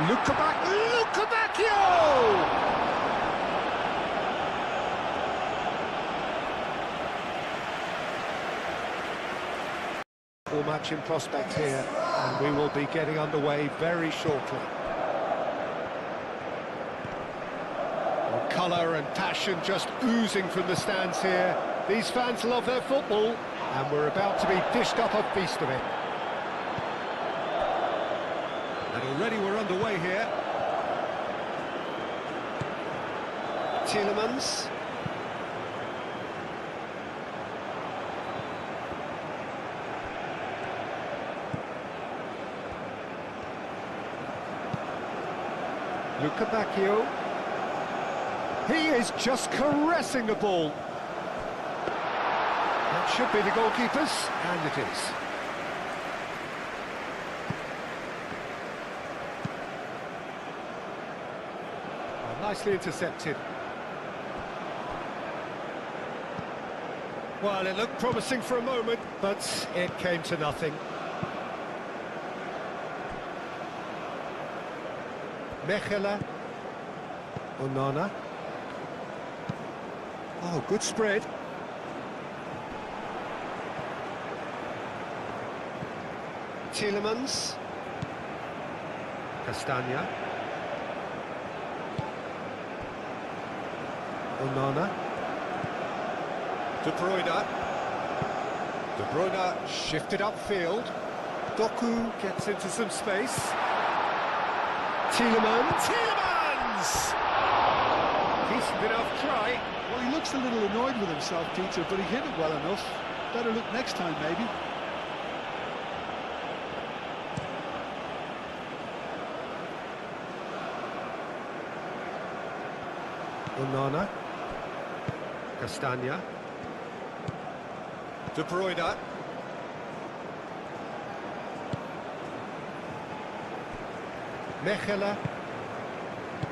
Lukabakio! Full match in prospect here, and we will be getting underway very shortly. Well, colour and passion just oozing from the stands here. These fans love their football, and we're about to be dished up a feast of it. And already we're underway here. Tielemans. Lukabakio. He is just caressing the ball. That should be the goalkeeper's, and it is. Nicely intercepted. Well, it looked promising for a moment, but it came to nothing. Mechela. Onana. Oh, good spread. Tielemans. Castagna. Onana. De Bruyne shifted upfield. Doku gets into some space. Tielemans! Decent enough try. Well, he looks a little annoyed with himself, Peter, but he hit it well enough. Better look next time, maybe. Onana. Castagna. De Bruyne. Mechela.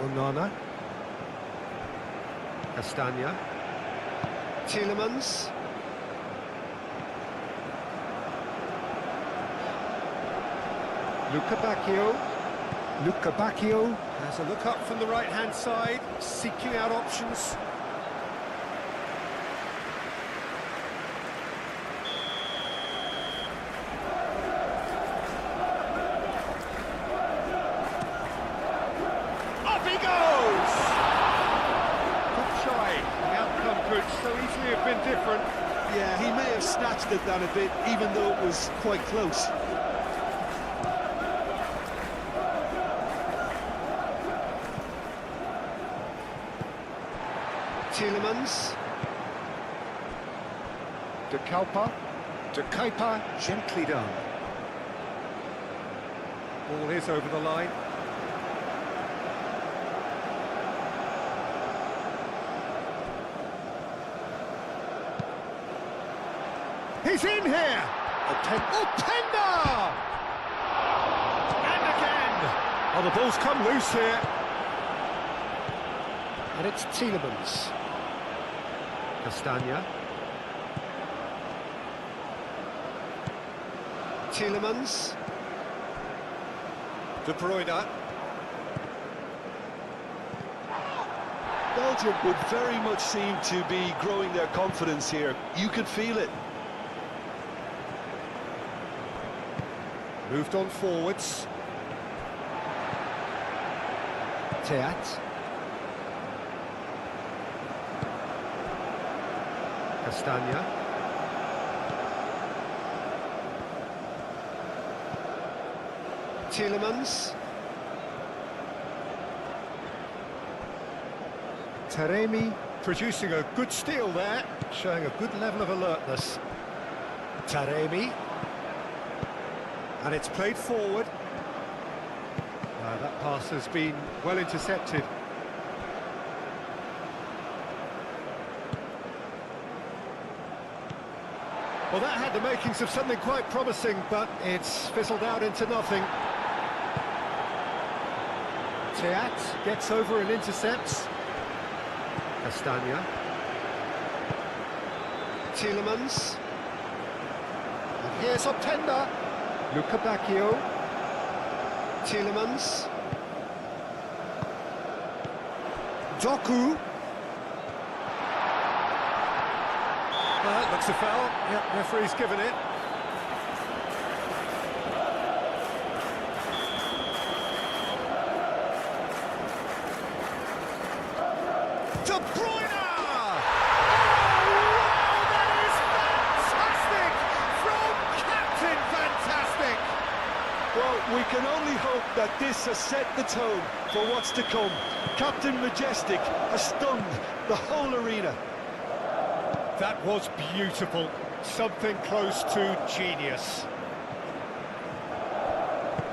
Onana. Castagna. Tielemans. Lukabakio has a look up from the right-hand side, seeking out options. Up he goes! Good try. The outcome could so easily have been different. Yeah, he may have snatched it down a bit, even though it was quite close. Tielemans. De Kuyper, gently done. Ball is over the line. He's in here! Openda! And again! Oh, the ball's come loose here. And it's Tielemans. Castagna. Tielemans. De Bruyne. Belgium would very much seem to be growing their confidence here. You could feel it. Moved on forwards. Teat. Castagna. Tielemans. Taremi producing a good steal there, showing a good level of alertness. Taremi. And it's played forward. That pass has been well intercepted. Well, that had the makings of something quite promising, but it's fizzled out into nothing. Teat gets over and intercepts. Castagna. Tielemans. And here's Openda. Lukabakio. Tielemans. Doku. That looks a foul. Yep, referee's given it. De Bruyne! Oh, wow, that is fantastic! From Captain Fantastic! Well, we can only hope that this has set the tone for what's to come. Captain Majestic has stunned the whole arena. That was beautiful. Something close to genius.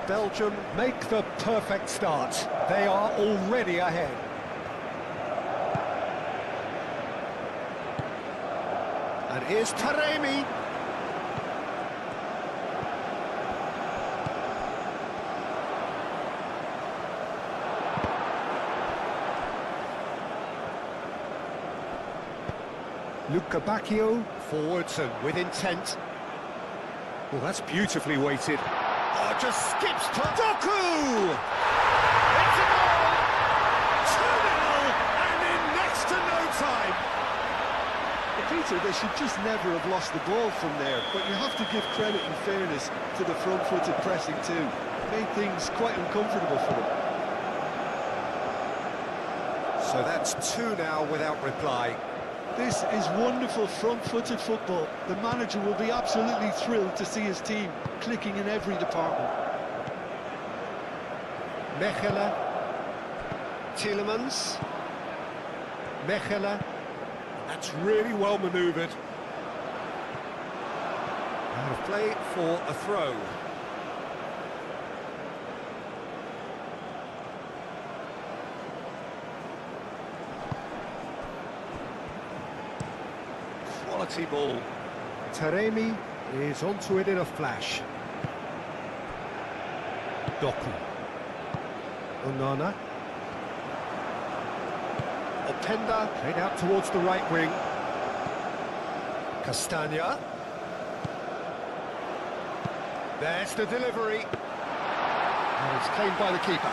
Belgium make the perfect start. They are already ahead. And here's Taremi. Luca Bacchio, forwards and with intent. Well, that's beautifully weighted. Oh, just skips to Doku! It's a goal! 2-0, and in next to no time. Peter, they should just never have lost the ball from there, but you have to give credit and fairness to the front-footed pressing too. Made things quite uncomfortable for them. So that's 2 now without reply. This is wonderful front-footed football. The manager will be absolutely thrilled to see his team clicking in every department. Mechelen. Tielemans. Mechelen. That's really well manoeuvred. Out of play for a throw. Quality ball. Taremi is onto it in a flash. Doku. Onana. Openda played out towards the right wing. Castagna. There's the delivery. And it's claimed by the keeper.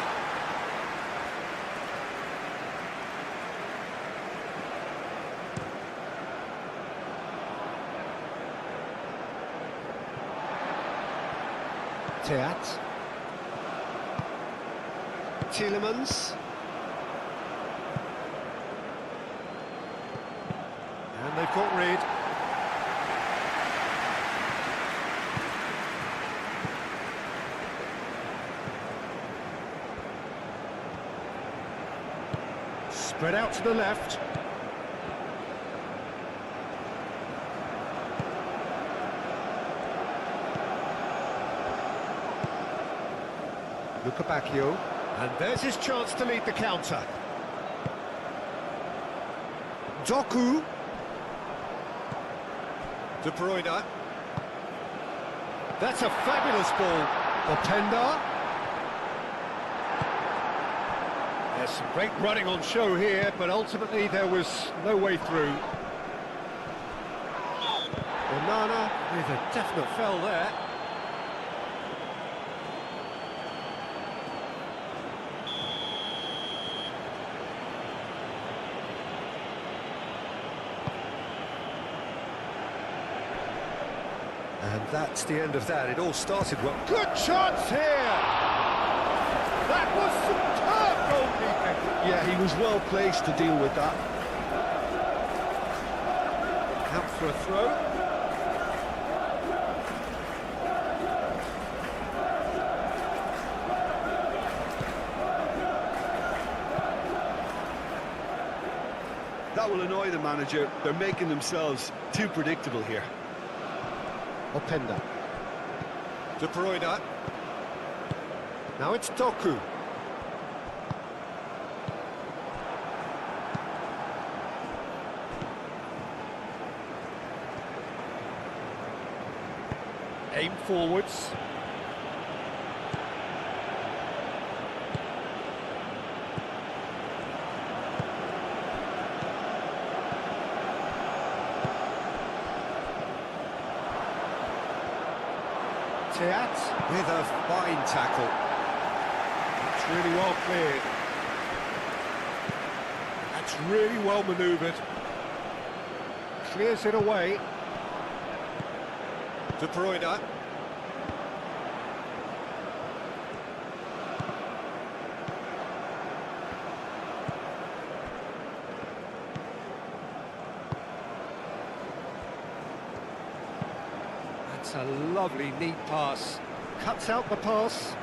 Teat. Tielemans. And they've got rid. Spread out to the left. Luca Bacchio. And there's his chance to lead the counter. Doku. De Bruyne. That's a fabulous ball. Openda. There's some great running on show here, but ultimately there was no way through. Onana with a definite foul there. And that's the end of that. It all started well. Good chance here! That was superb goalkeeping! Yeah, he was well placed to deal with that. Out for a throw. That will annoy the manager. They're making themselves too predictable here. Openda. De Bruyne. Now it's Doku. Aim forwards. Teat with a fine tackle. It's really well cleared. That's really well manoeuvred. Clears it away. De Bruyne. That's a lovely, neat pass. Cuts out the pass.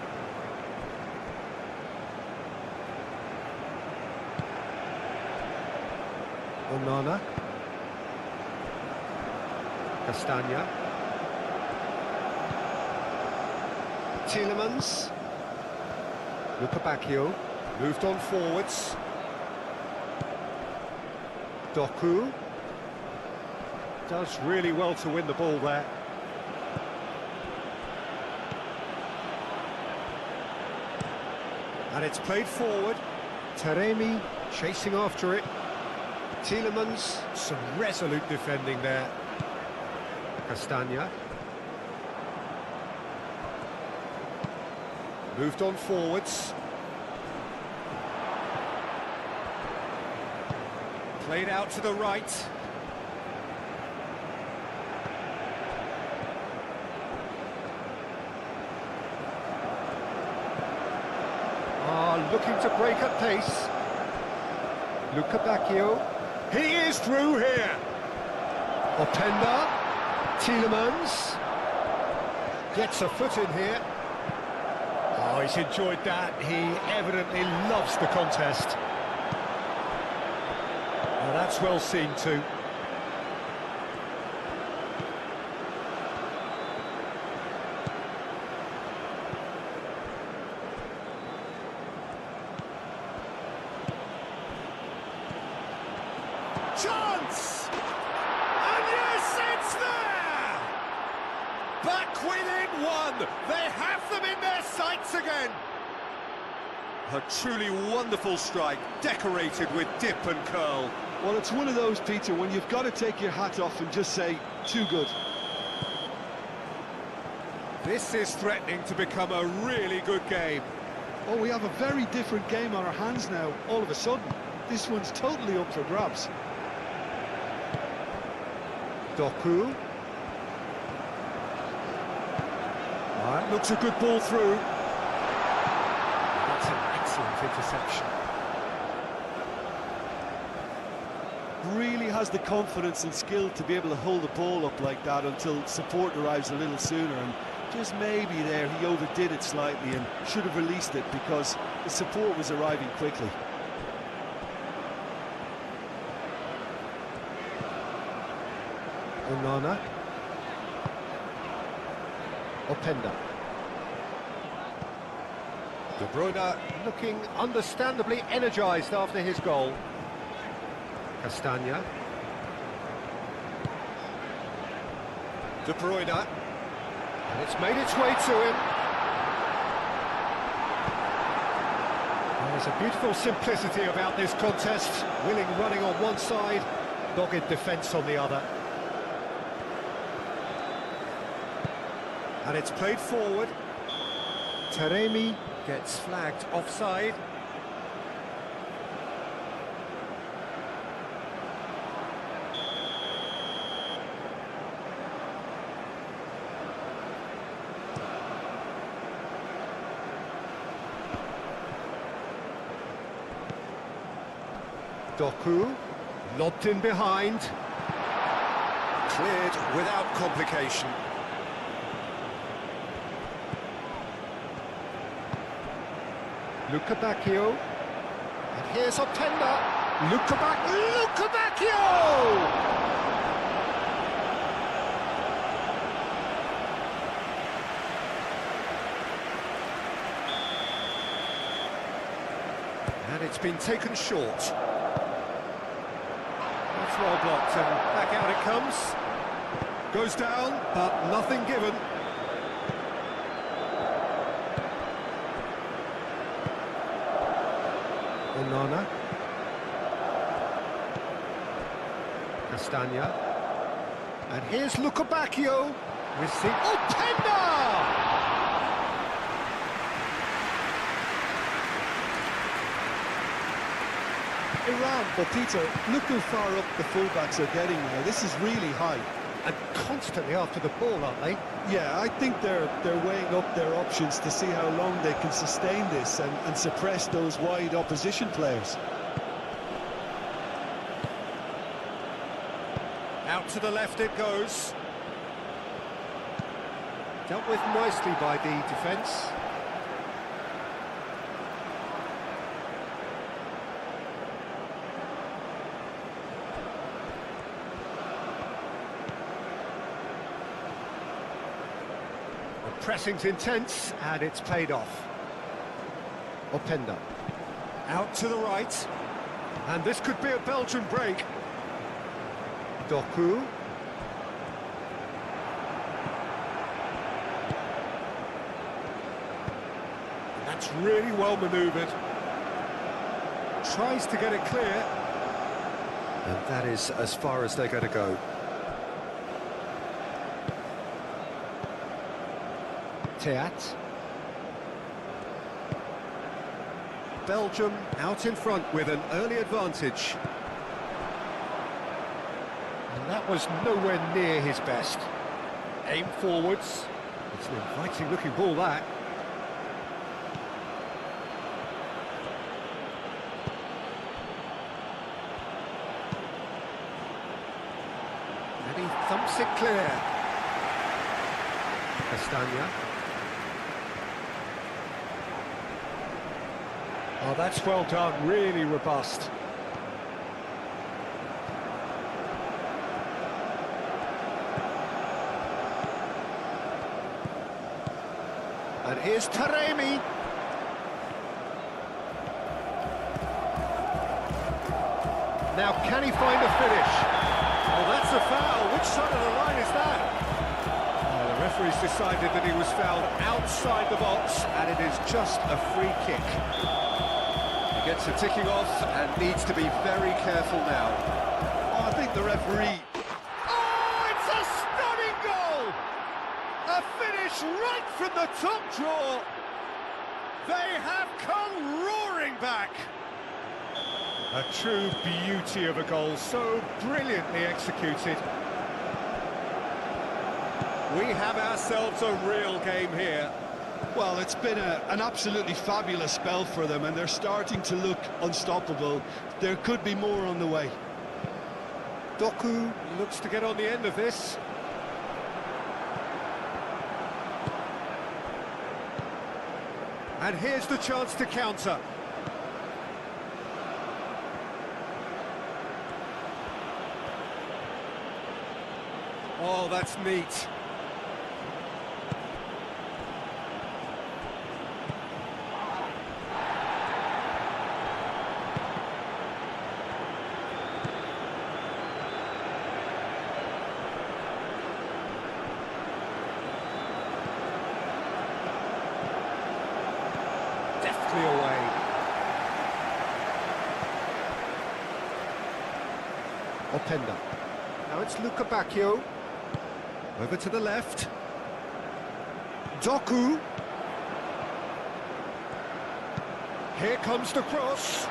Onana. Castagna. Tielemans. Lukebakio. Moved on forwards. Doku. Does really well to win the ball there. And it's played forward. Taremi chasing after it. Tielemans, some resolute defending there. Castagna. Moved on forwards. Played out to the right. Looking to break at pace. Lukebakio. He is through here. Openda. Tielemans. Gets a foot in here. Oh, he's enjoyed that. He evidently loves the contest. Well, that's well seen too. Chance! And yes, it's there! Back within one! They have them in their sights again! A truly wonderful strike, decorated with dip and curl. Well, it's one of those, Peter, when you've got to take your hat off and just say, too good. This is threatening to become a really good game. Oh, we have a very different game on our hands now, all of a sudden. This one's totally up for grabs. Doku. Right, looks a good ball through. That's an excellent interception. Really has the confidence and skill to be able to hold the ball up like that until support arrives a little sooner, and just maybe there he overdid it slightly and should have released it because the support was arriving quickly. Onana. Openda. De Bruyne looking understandably energised after his goal. Castagna. De Bruyne. And it's made its way to him. There's a beautiful simplicity about this contest. Willing running on one side, dogged defence on the other. And it's played forward. Taremi gets flagged offside. Doku, lobbed in behind. Cleared without complication. Lukebakio. And here's Openda. Lukebakio! And it's been taken short. That's well blocked, and back out it comes. Goes down, but nothing given. Onana. Castagna. And here's Lukebakio. Openda! Iran, but Peter, look how far up the fullbacks are getting now. This is really high. And constantly after the ball, aren't they? Yeah, I think they're weighing up their options to see how long they can sustain this and suppress those wide opposition players. Out to the left it goes. Dealt with nicely by the defence. The pressing's intense, and it's paid off. Openda. Out to the right. And this could be a Belgian break. Doku. That's really well manoeuvred. Tries to get it clear. And that is as far as they're going to go. Teat. Belgium out in front with an early advantage. And that was nowhere near his best. Aim forwards. It's an inviting looking ball, that. And he thumps it clear. Castagna. Oh, that's well done, really robust. And here's Taremi. Now, can he find a finish? Well, that's a foul. Which side of the line is that? The referee's decided that he was fouled outside the box, and it is just a free kick. He gets a ticking off and needs to be very careful now. Oh, I think the referee... Oh, it's a stunning goal! A finish right from the top drawer. They have come roaring back. A true beauty of a goal, so brilliantly executed. We have ourselves a real game here. Well, it's been an absolutely fabulous spell for them, and they're starting to look unstoppable. There could be more on the way. Doku looks to get on the end of this. And here's the chance to counter. Oh, that's neat. Deftly away. Openda. Now it's Luca Bacchio. Over to the left. Doku. Here comes the cross.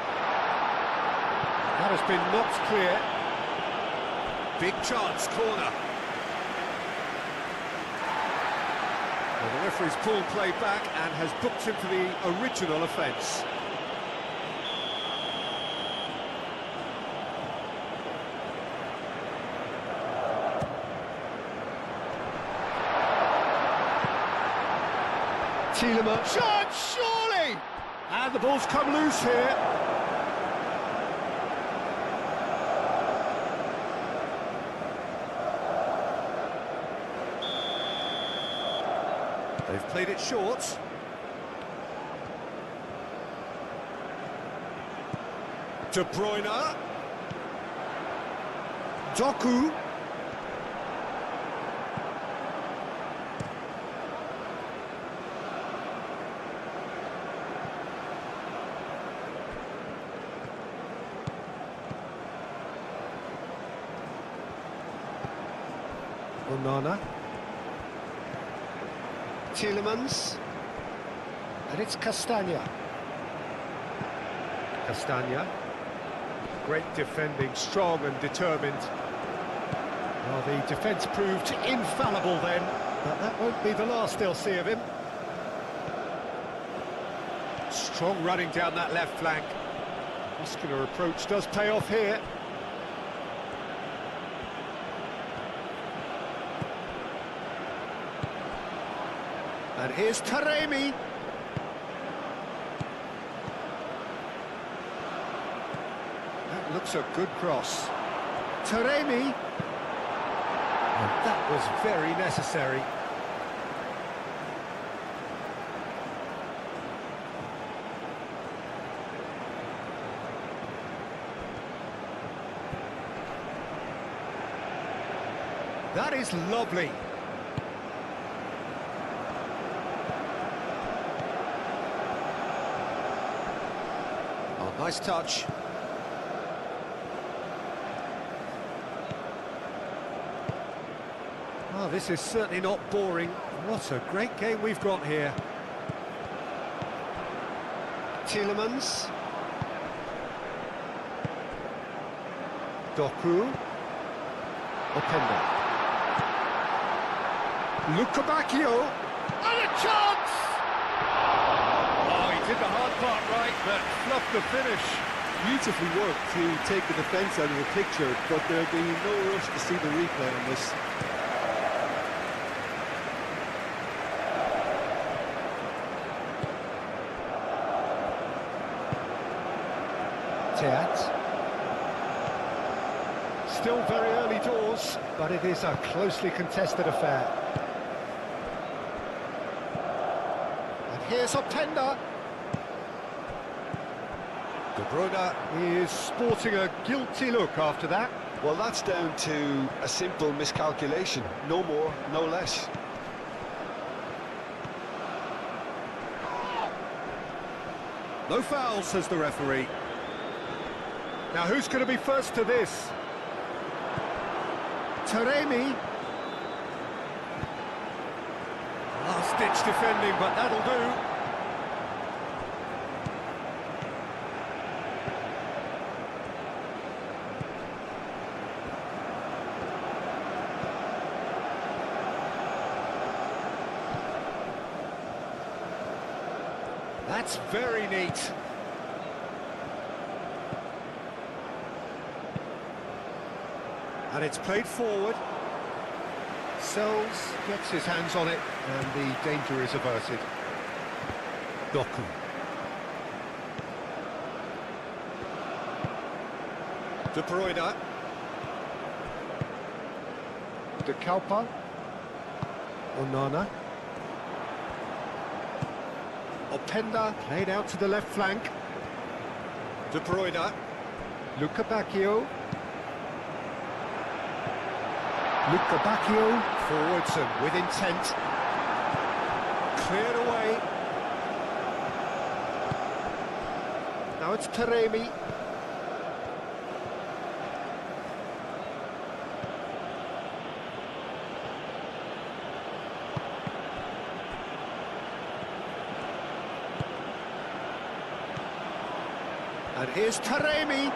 That has been knocked clear. Big chance, corner. Well, the referee's pulled play back and has booked him for the original offence. Tielemans. Shot, surely! And the ball's come loose here. They've played it short. De Bruyne. Doku. Onana. Tielemans. And it's Castagna. Castagna. Great defending, strong and determined. Well, the defence proved infallible then, but that won't be the last they'll see of him. Strong running down that left flank. Muscular approach does pay off here. And here's Taremi. That looks a good cross. Taremi. And that was very necessary. That is lovely. Oh, nice touch. Oh, this is certainly not boring. What a great game we've got here. Tielemans. Doku. Openda. Lukabakio, and a chance! Oh, he did the hard part right, but fluffed the finish. Beautifully worked to take the defence out of the picture, but there'll be no rush to see the replay on this. Teat. Still very early doors, but it is a closely contested affair. Here's Openda. De Bruyne is sporting a guilty look after that. Well, that's down to a simple miscalculation. No more, no less. No foul, says the referee. Now, who's going to be first to this? Taremi. Last-ditch defending, but that'll do. That's very neat. And it's played forward. Sells, gets his hands on it, and the danger is averted. Doku. De Bruyne. De Kalpa. Onana. Openda, played out to the left flank. De Bruyne. Lukabakio. Lukabakio, forwards and with intent. Cleared away. Now it's Taremi. And here's Taremi.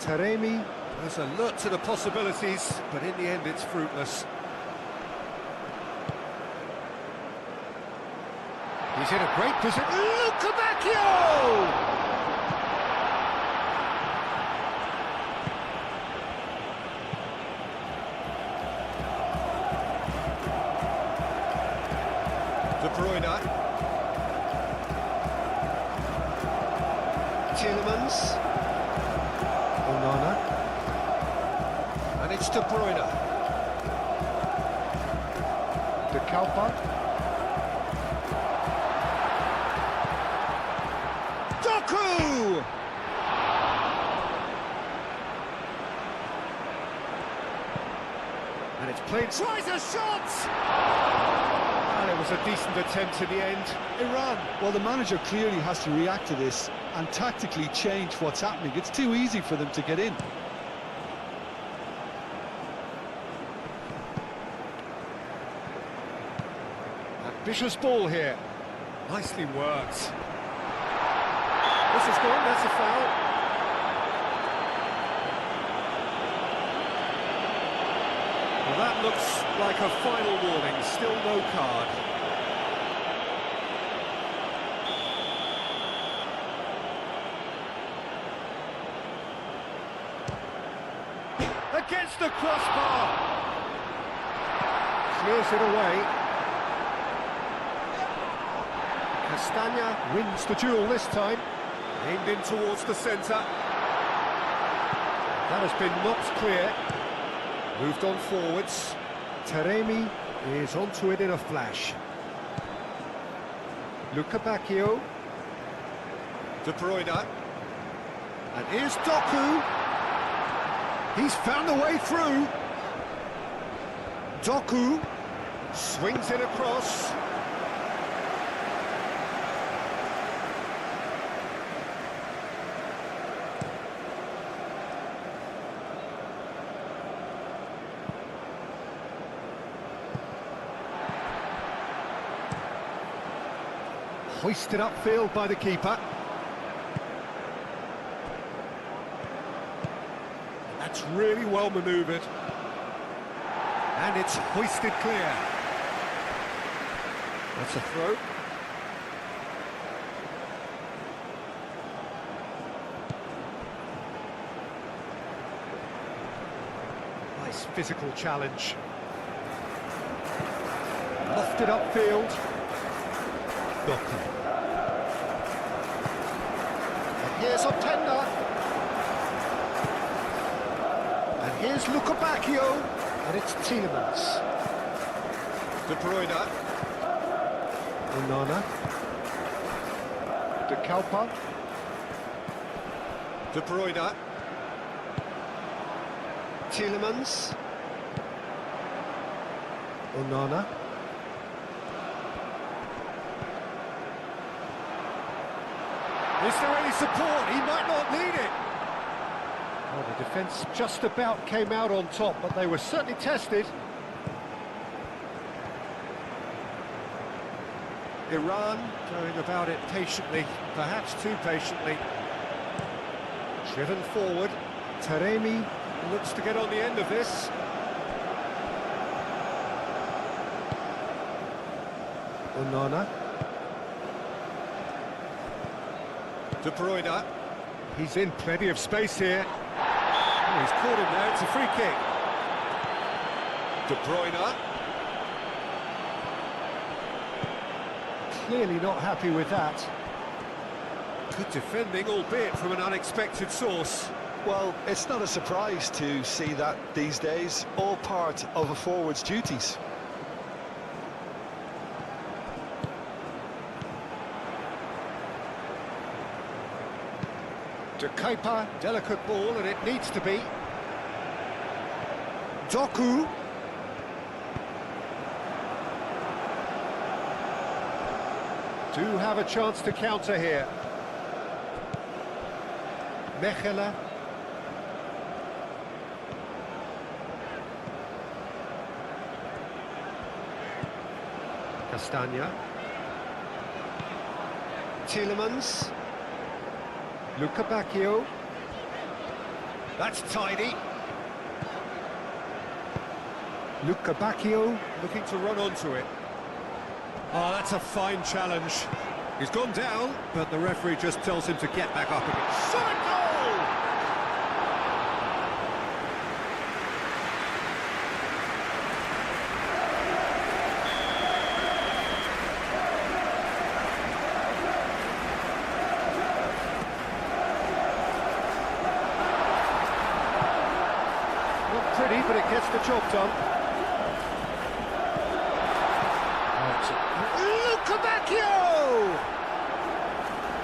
Taremi. There's alert to the possibilities, but in the end it's fruitless. He's in a great position. Lukabakio! De Bruyne. Tielemans. Onana. It's De Bruyne. De Kalpa. Doku! And it's played. Tries a shot! And it was a decent attempt in the end. Iran, well, the manager clearly has to react to this and tactically change what's happening. It's too easy for them to get in. Ambitious ball here. Nicely worked. This is gone, that's a foul. Well, that looks like a final warning, still no card. Against the crossbar! Clears it away. Castagna wins the duel this time. Aimed in towards the centre. That has been knocked clear. Moved on forwards. Taremi is onto it in a flash. Luca Bacchio. De Bruyne. And here's Doku. He's found a way through. Doku swings it across. Hoisted upfield by the keeper. That's really well manoeuvred. And it's hoisted clear. That's a throw. Nice physical challenge. Lofted upfield. Doku. And here's Otenda. And here's Luca Bacchio. And it's Tielemans. De Bruyne. Onana. De Kalpa. De Bruyne. Tielemans. Onana. Is there any support? He might not need it. Well, the defence just about came out on top, but they were certainly tested. Iran going about it patiently, perhaps too patiently. Driven forward. Taremi looks to get on the end of this. Onana. De Bruyne. He's in plenty of space here. Oh, he's caught him there, it's a free kick. De Bruyne. Clearly not happy with that. Good defending, albeit from an unexpected source. Well, it's not a surprise to see that these days, all part of a forward's duties. De Kepa, delicate ball, and it needs to be. Doku. Do have a chance to counter here. Mechela. Castagna. Tielemans. Luca Bacchio. That's tidy. Luca Bacchio looking to run onto it. Oh, that's a fine challenge. He's gone down, but the referee just tells him to get back up again. Solid goal! Not pretty, but it gets the job done. Luca Bacchio!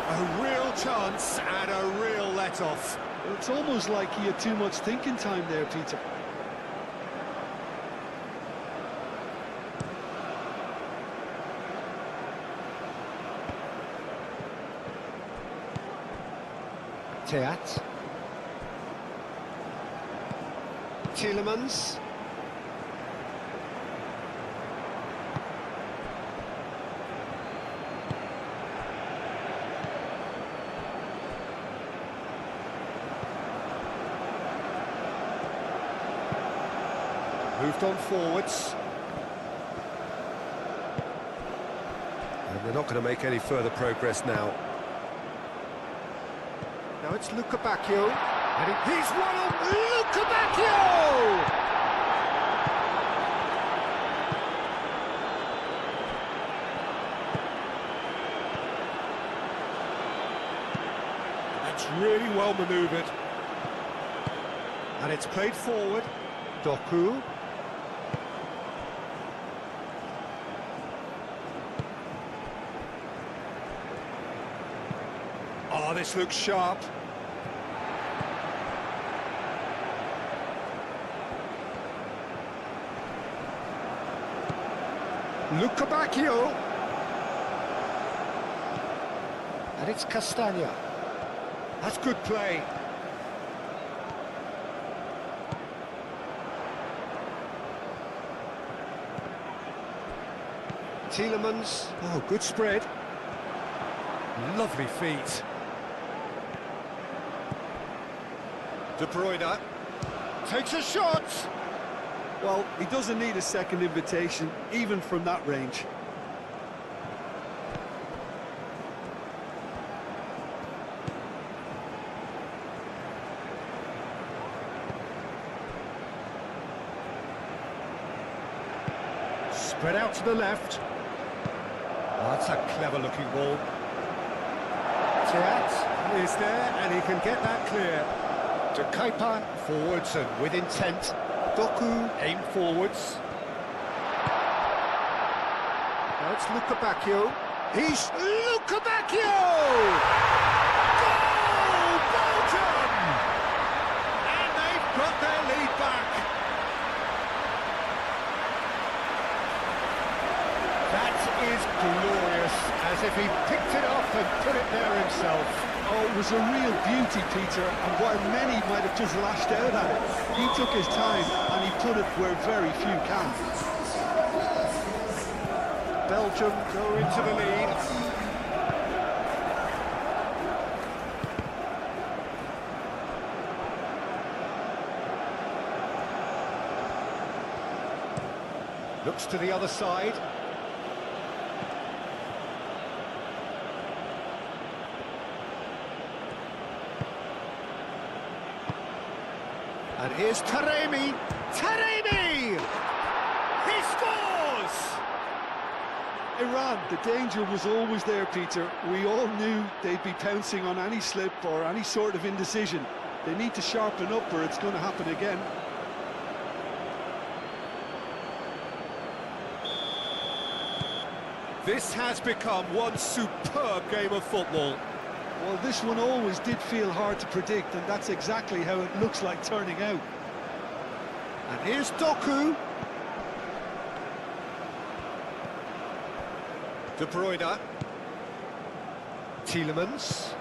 A real chance and a real let-off. It's almost like he had too much thinking time there, Peter. Teat. Tielemans. Moved on forwards. And they're not going to make any further progress now. Now it's Luca Bacchio. And he's Wordl! Luca Bacchio! That's really well manoeuvred. And it's played forward. Doku. Oh, this looks sharp. Luca Bacchio. And it's Castagna. That's good play. Tielemans. Oh, good spread. Lovely feet. De Bruyne takes a shot. Well, he doesn't need a second invitation, even from that range. Spread out to the left. Oh, that's a clever-looking ball. Tiat is there, and he can get that clear. De Kuyper forwards and with intent. Doku aim forwards. Now it's Luca Bacchio. He's Luca Bacchio! Goal! Belgium! And they've got their lead back. That is glorious, as if he picked it up and put it there himself. Oh, it was a real beauty, Peter, and while many might have just lashed out at it, he took his time and he put it where very few can. Belgium go into the lead. Looks to the other side. And here's Taremi! Taremi! He scores! Iran, the danger was always there, Peter. We all knew they'd be pouncing on any slip or any sort of indecision. They need to sharpen up or it's going to happen again. This has become one superb game of football. Well, this one always did feel hard to predict, and that's exactly how it looks like turning out. And here's Doku. De Bruyne. Tielemans.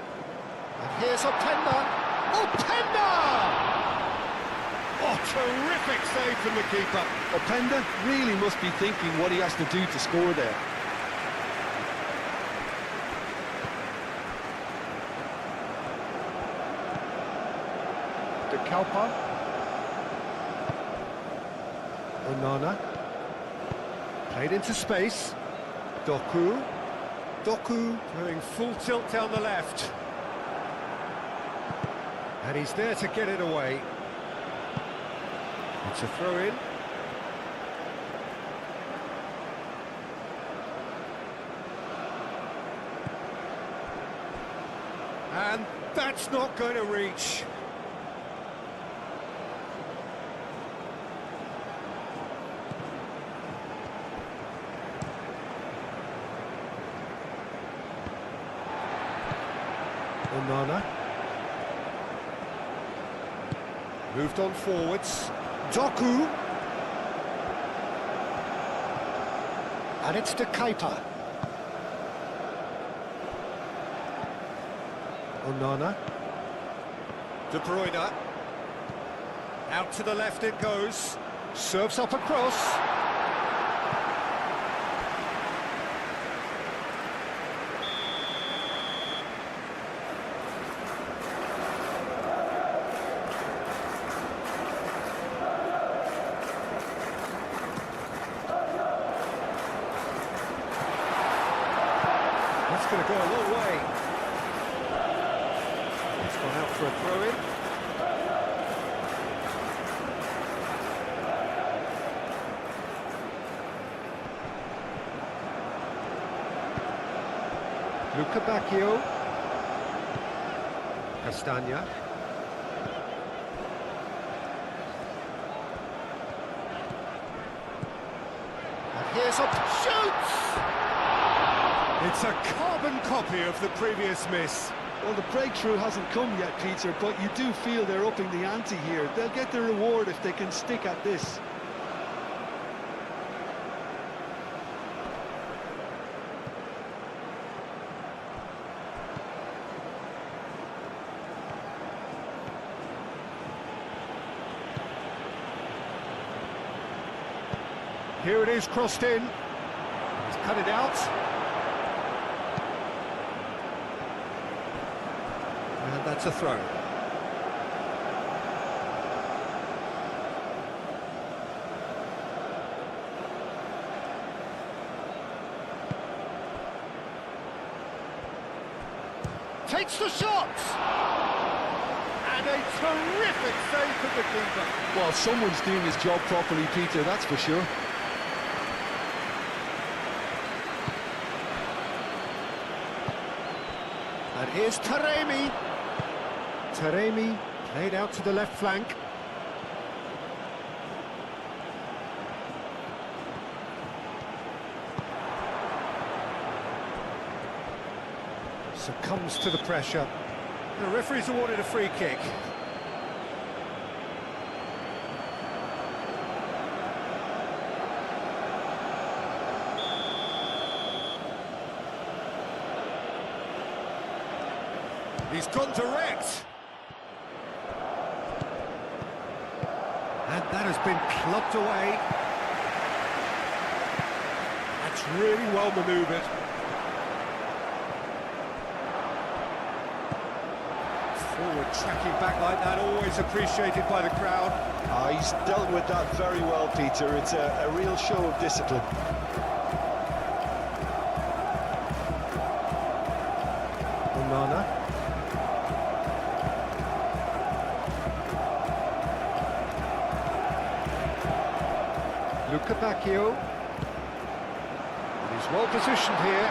And here's Openda. Openda! Oh, terrific save from the keeper. Openda really must be thinking what he has to do to score there. De Kuyper. Onana. Played into space. Doku. Doku going full tilt down the left. And he's there to get it away. It's a throw-in. And that's not going to reach. Onana. Moved on forwards. Doku. And it's De Kuyper. Onana. De Bruyne. Out to the left it goes. Serves up across. for a throw-in. Luca Bacchio. Castagna. And here's up, shoots! It's a carbon copy of the previous miss. Well, the breakthrough hasn't come yet, Peter, but you do feel they're upping the ante here. They'll get the reward if they can stick at this. Here it is, crossed in. He's cut it out. And that's a throw. Takes the shot! And a terrific save from the keeper. Well, someone's doing his job properly, Peter, that's for sure. And here's Taremi. Taremi played out to the left flank. Succumbs to the pressure. The referee's awarded a free kick. He's gone direct. And that has been clubbed away. That's really well manoeuvred. Forward tracking back like that, always appreciated by the crowd. He's dealt with that very well, Peter. It's a real show of discipline. Onana. Luca Bacchio. And he's well positioned here.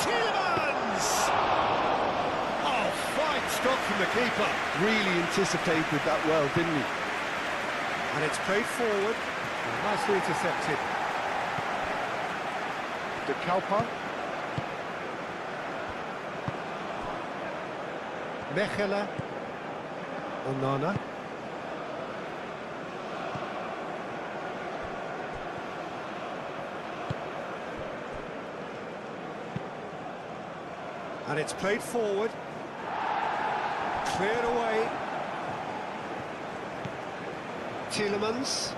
Tielemans! Oh, fine stop from the keeper. Really anticipated that well, didn't he? And it's played forward. And nicely intercepted. De Kalpa. Mechelen. Onana. And it's played forward. Cleared away. Tielemans.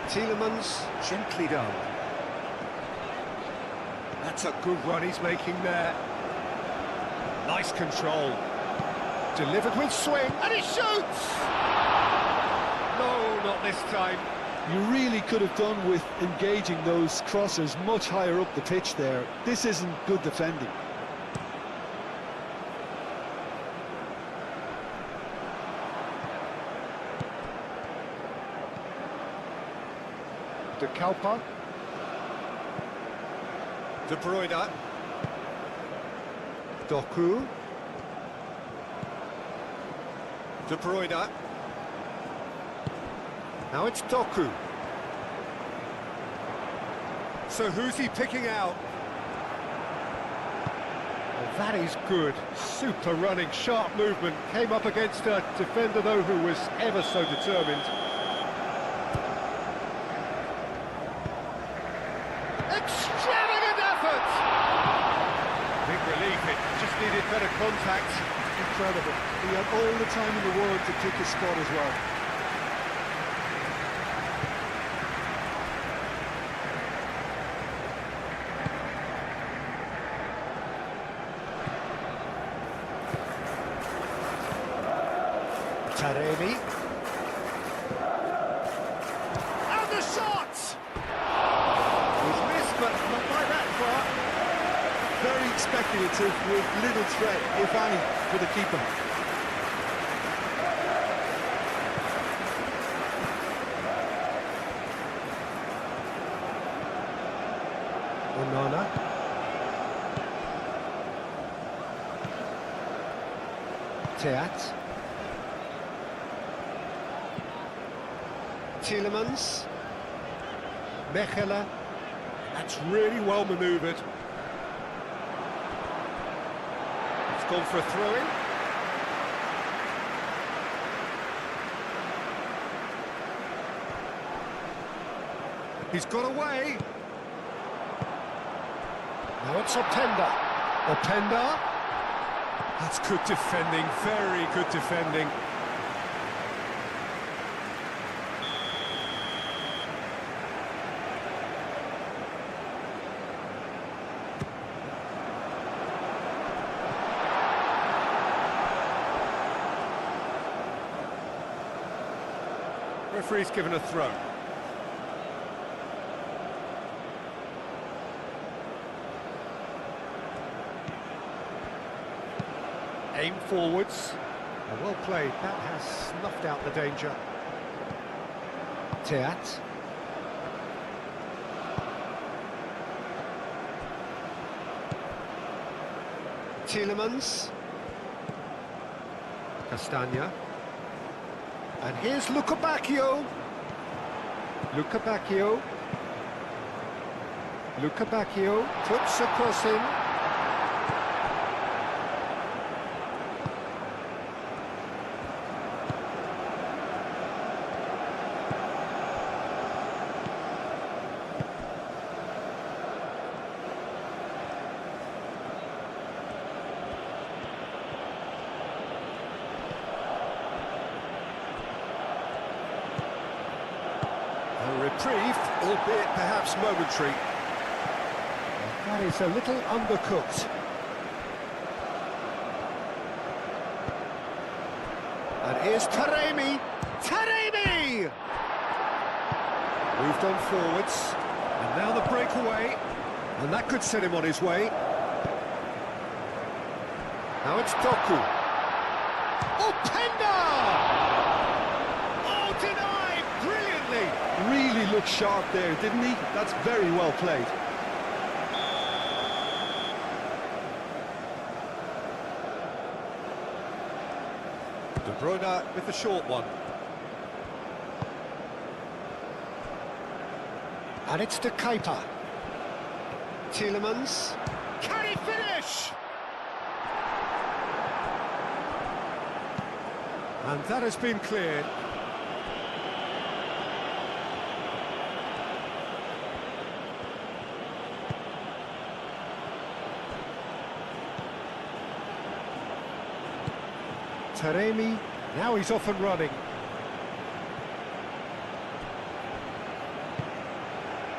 Tielemans, gently done. That's a good run he's making there. Nice control. Delivered with swing, and he shoots! No, not this time. You really could have done with engaging those crossers much higher up the pitch there. This isn't good defending. De Kalpa. De Bruyne. Doku. De Bruyne. Now it's Doku. So who's he picking out? Well, that is good. Super running, sharp movement. Came up against a defender, though, who was ever so determined. Extravagant effort! Big relief, it just needed better contact. Incredible. He had all the time in the world to pick his spot as well. Taremi. And the shot! He's missed, but not by that far. very speculative with little threat, if any, for the keeper. Onana. Teat. Tielemans. Mechelen. That's really well manoeuvred. It's gone for a throw-in. He's got away. Now it's Openda. Openda. That's good defending, very good defending. Referee's given a throw. Aim forwards. Well played. That has snuffed out the danger. Teat. Tielemans. Castagna. And here's Luca Bacchio. Luca Bacchio. Luca Bacchio puts a cross in. A reprieve, albeit perhaps momentary. That is a little undercooked. And here's Taremi. Taremi! Moved on forwards. And now the breakaway. And that could set him on his way. Now it's Doku. Openda! Oh, denied! Brilliantly! Really looked sharp there, didn't he? That's very well played. De Bruyne with the short one. And it's to Keita. Tielemans. Can he finish? And that has been cleared. Taremi, now he's off and running.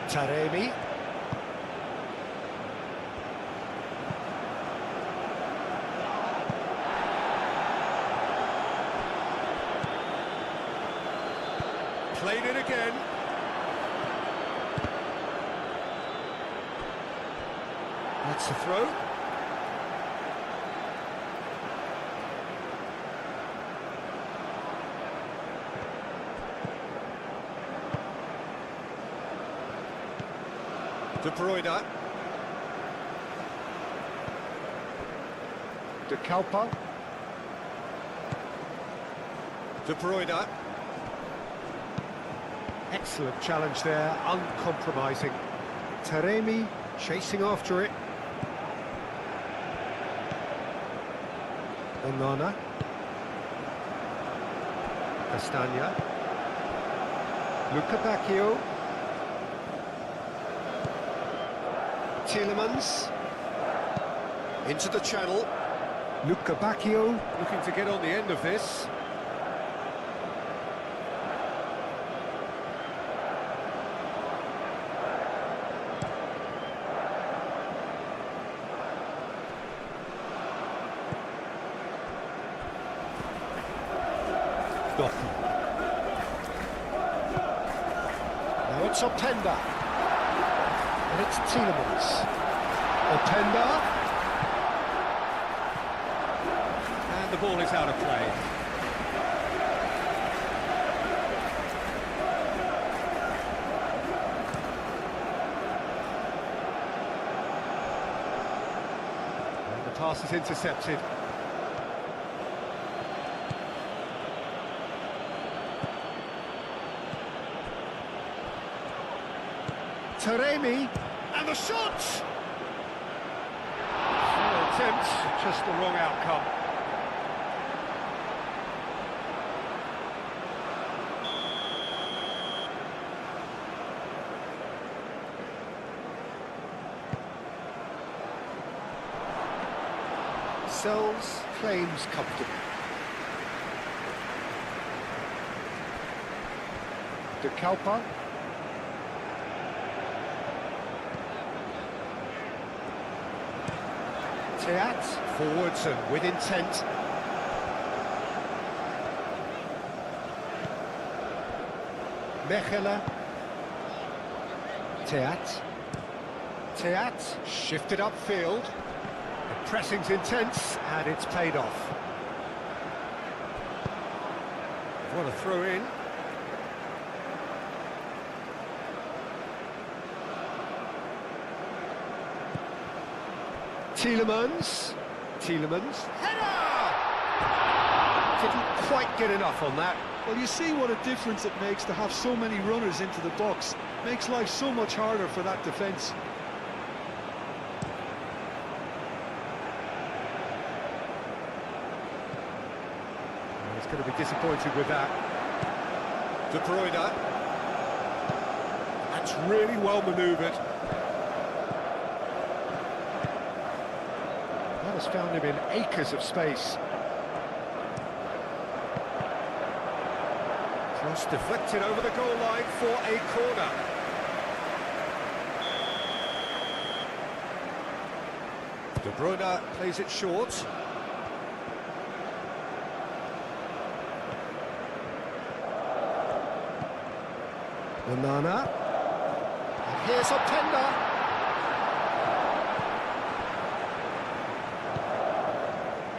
Taremi. Played it again. That's the throw. De Bruyne. De Kalpa. De Bruyne. Excellent challenge there, uncompromising. Taremi chasing after it. Onana. Castagna. Luca Bacchio. Tielemans. Into the channel. Luca Bacchio looking to get on the end of this. Doku. Now it's Openda. And it's Tielemans. Openda. the ball is out of play. And the pass is intercepted. Taremi, and the shot! Full attempt, just the wrong outcome. Sells, claims comfortably. De Kalpa. Teat, forwards and with intent. Mechelen. Teat. Teat, shifted upfield. The pressing's intense, and it's paid off. What a throw in. Tielemans, header! Didn't quite get enough on that. Well, you see what a difference it makes to have so many runners into the box. Makes life so much harder for that defence. He's going to be disappointed with that. De Bruyne. That's really well manoeuvred. That has found him in acres of space. Cross deflected over the goal line for a corner. De Bruyne plays it short. Onana. And here's Openda.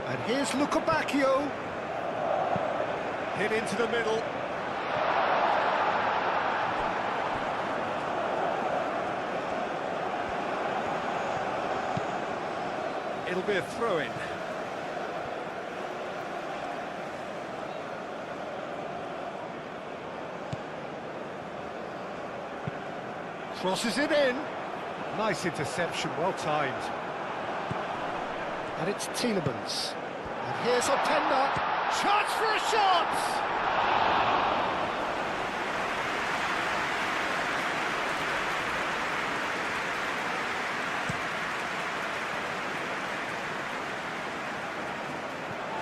And here's Lukebakio. Hit into the middle. It'll be a throw-in. Crosses it in. Nice interception, well timed. And it's Tielemans. And here's Openda. Chance for a shot!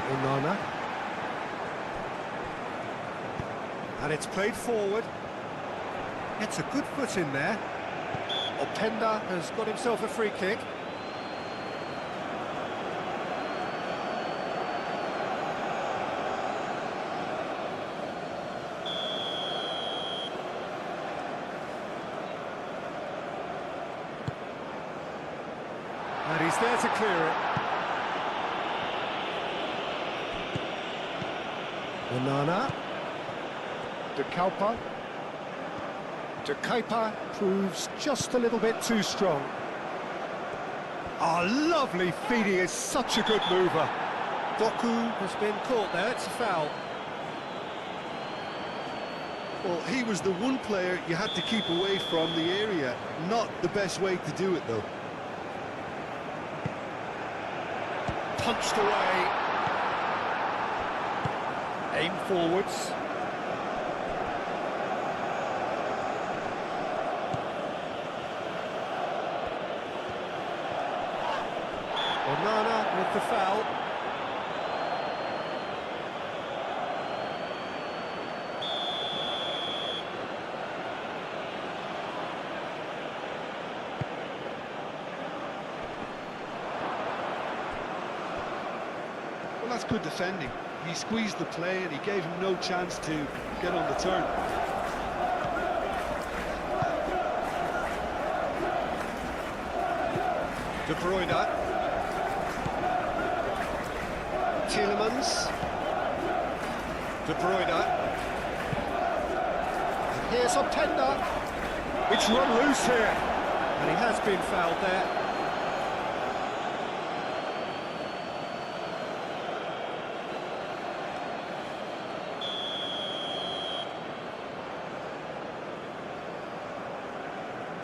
Onana. And it's played forward. Gets a good foot in there. Openda has got himself a free kick. And he's there to clear it. Onana. De Kalpa. De Kuiper proves just a little bit too strong. Lovely feed, he is such a good mover. Doku has been caught there, it's a foul. Well, he was the one player you had to keep away from the area. Not the best way to do it, though. Punched away. Aim forwards. Onana with the foul. Well, that's good defending. He squeezed the play and he gave him no chance to get on the turn. De Bruyne. Tielemans. De Bruyne. And here's Openda. It's run loose here. And he has been fouled there.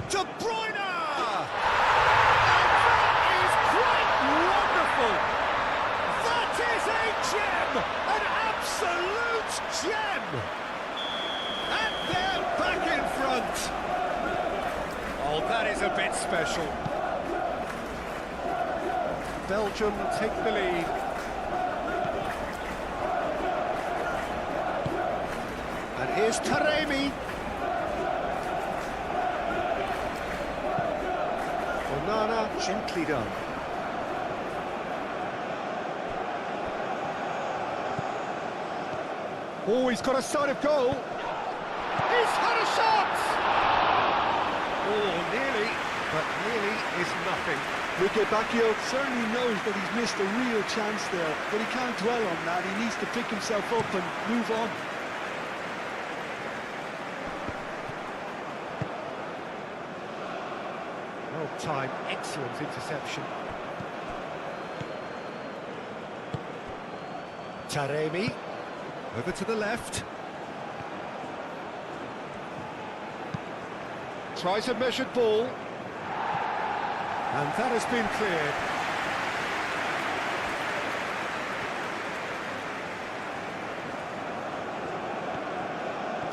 De Bruyne! And that is quite wonderful! That is a gem! An absolute gem! And they're back in front! Oh, that is a bit special. Belgium take the lead. And here's Taremi. Onana, gently done. Oh, he's got a sight of goal. He's had a shot! Oh, nearly, but nearly is nothing. Ricky Bacchio certainly knows that he's missed a real chance there, but he can't dwell on that. He needs to pick himself up and move on. Well-timed, excellent interception. Taremi, over to the left. Tries a measured ball. And that has been cleared.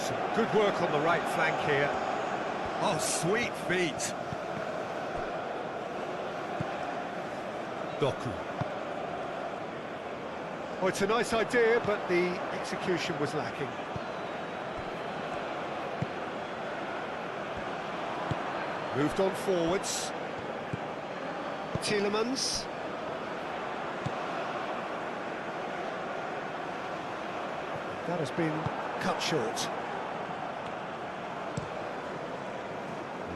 Some good work on the right flank here. Oh, sweet feet. Doku. Oh, it's a nice idea, but the execution was lacking. Moved on forwards. Tielemans. That has been cut short.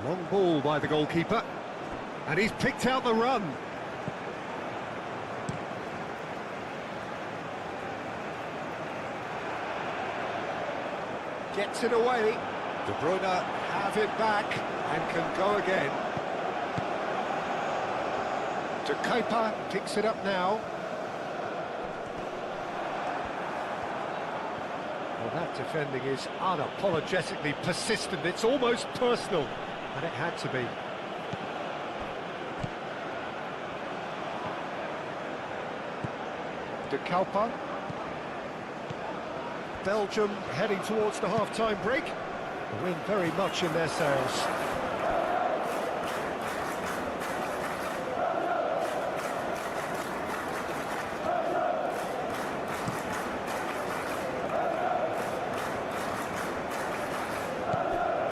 Long ball by the goalkeeper. And he's picked out the run. Gets it away. De Bruyne have it back and can go again. De Kuiper picks it up now. Well, that defending is unapologetically persistent. It's almost personal, and it had to be. De Kuiper. Belgium heading towards the half-time break. The wind very much in their sails.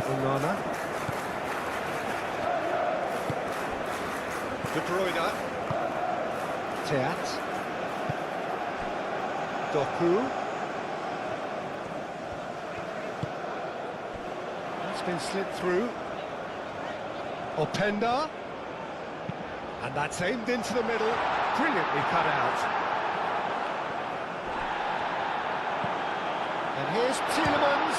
Onana. De Bruyne. Teat. Doku. That's been slid through. Openda. And that's aimed into the middle. Brilliantly cut out. And here's Tielemans.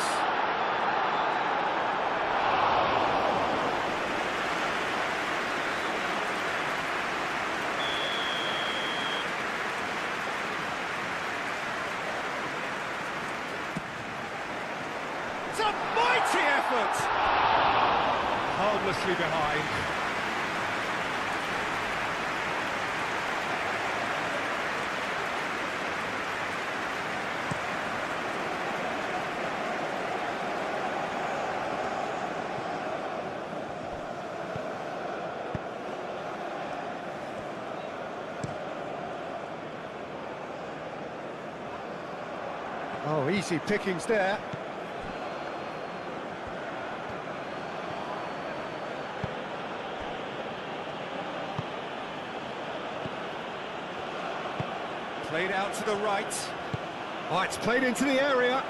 It's a mighty effort! Harmlessly behind. Oh, easy pickings there. Played out to the right. Oh, it's played into the area.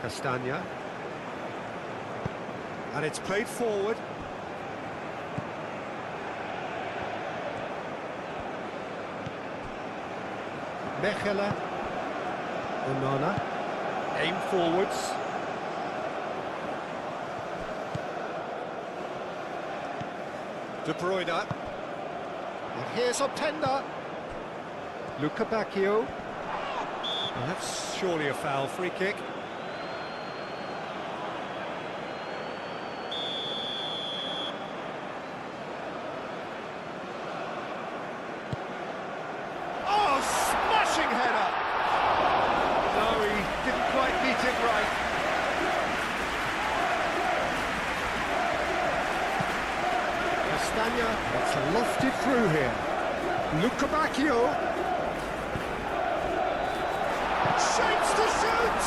Castagna. And it's played forward. Mechele. Onana. Aim forwards. De Bruyne. And here's Openda. Luca Bacchio. Well, that's surely a foul. Free kick. Oh, smashing header! No, he didn't quite meet it right. Castagna, it's lofted through here. Luca Bacchio. Shapes to shoot!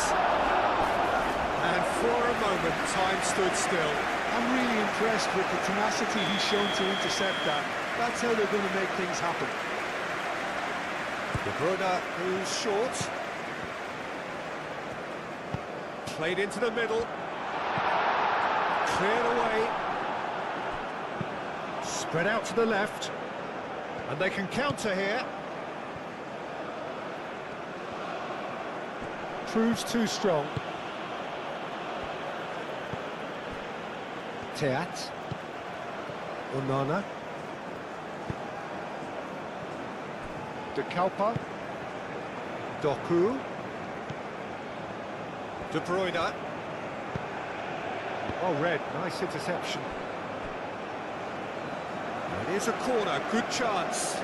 And for a moment, time stood still. I'm really impressed with the tenacity he's shown to intercept that. That's how they're going to make things happen. De Bruyne, who's short. Played into the middle. Cleared away. Spread out to the left. And they can counter here. Proves too strong. Teat. Onana. De Kalpa. Doku. De Bruyne. Oh, Red, nice interception. It is a corner, good chance.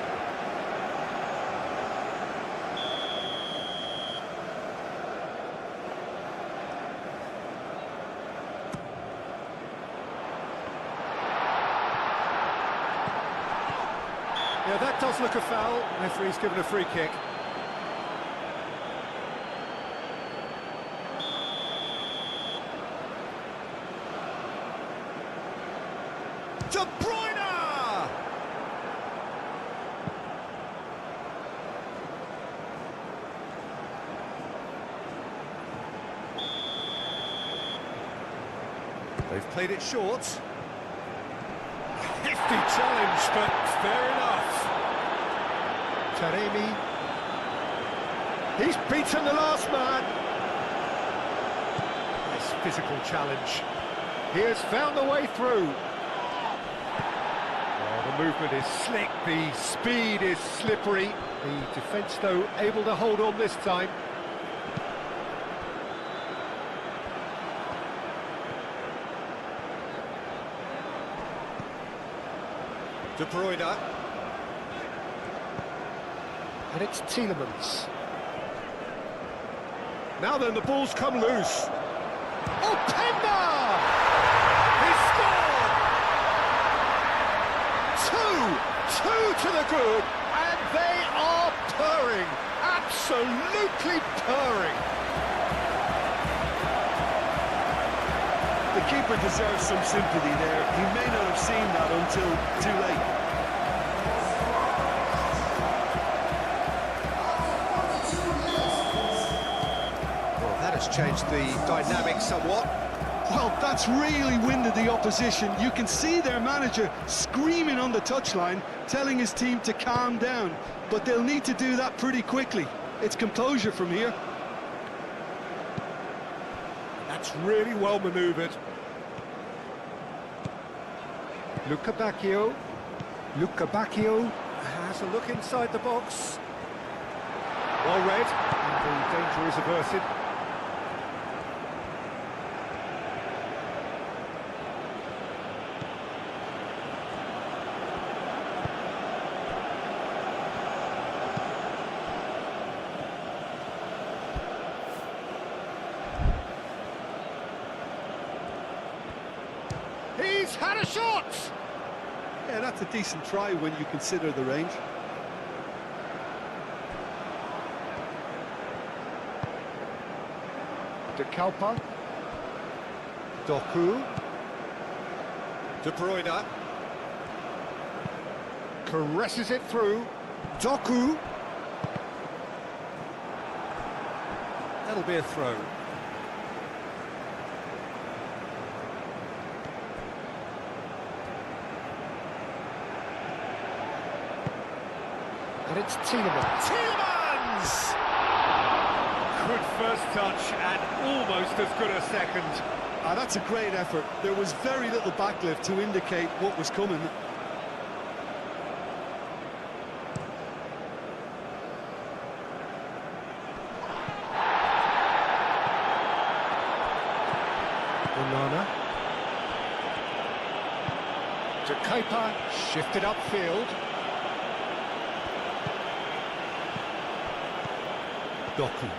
Yeah, that does look a foul. Referee's given a free kick. De Bruyne! They've played it short. Hefty challenge, but fair enough. Taremi. He's beaten the last man. Nice physical challenge. He has found the way through. Oh, the movement is slick, the speed is slippery. The defence, though, able to hold on this time. De Bruyne. And it's Tielemans. Now then, the ball's come loose. Openda! He scored! Two to the good, and they are purring. Absolutely purring. The keeper deserves some sympathy there. He may not have seen that until too late. Well, that has changed the dynamic somewhat. Well, that's really winded the opposition. You can see their manager screaming on the touchline, telling his team to calm down. But they'll need to do that pretty quickly. It's composure from here. That's really well manoeuvred. Luca Bacchio. Luca Bacchio has a look inside the box. Well read, and the danger is averted. He's had a shot! Yeah, that's a decent try when you consider the range. De Kalpa. Doku. De Bruyne. Caresses it through. Doku. That'll be a throw. And it's Tielemans. Tielemans! Good first touch and almost as good a second. That's a great effort. There was very little backlift to indicate what was coming. Onana. To Kepa, shifted upfield. Doku.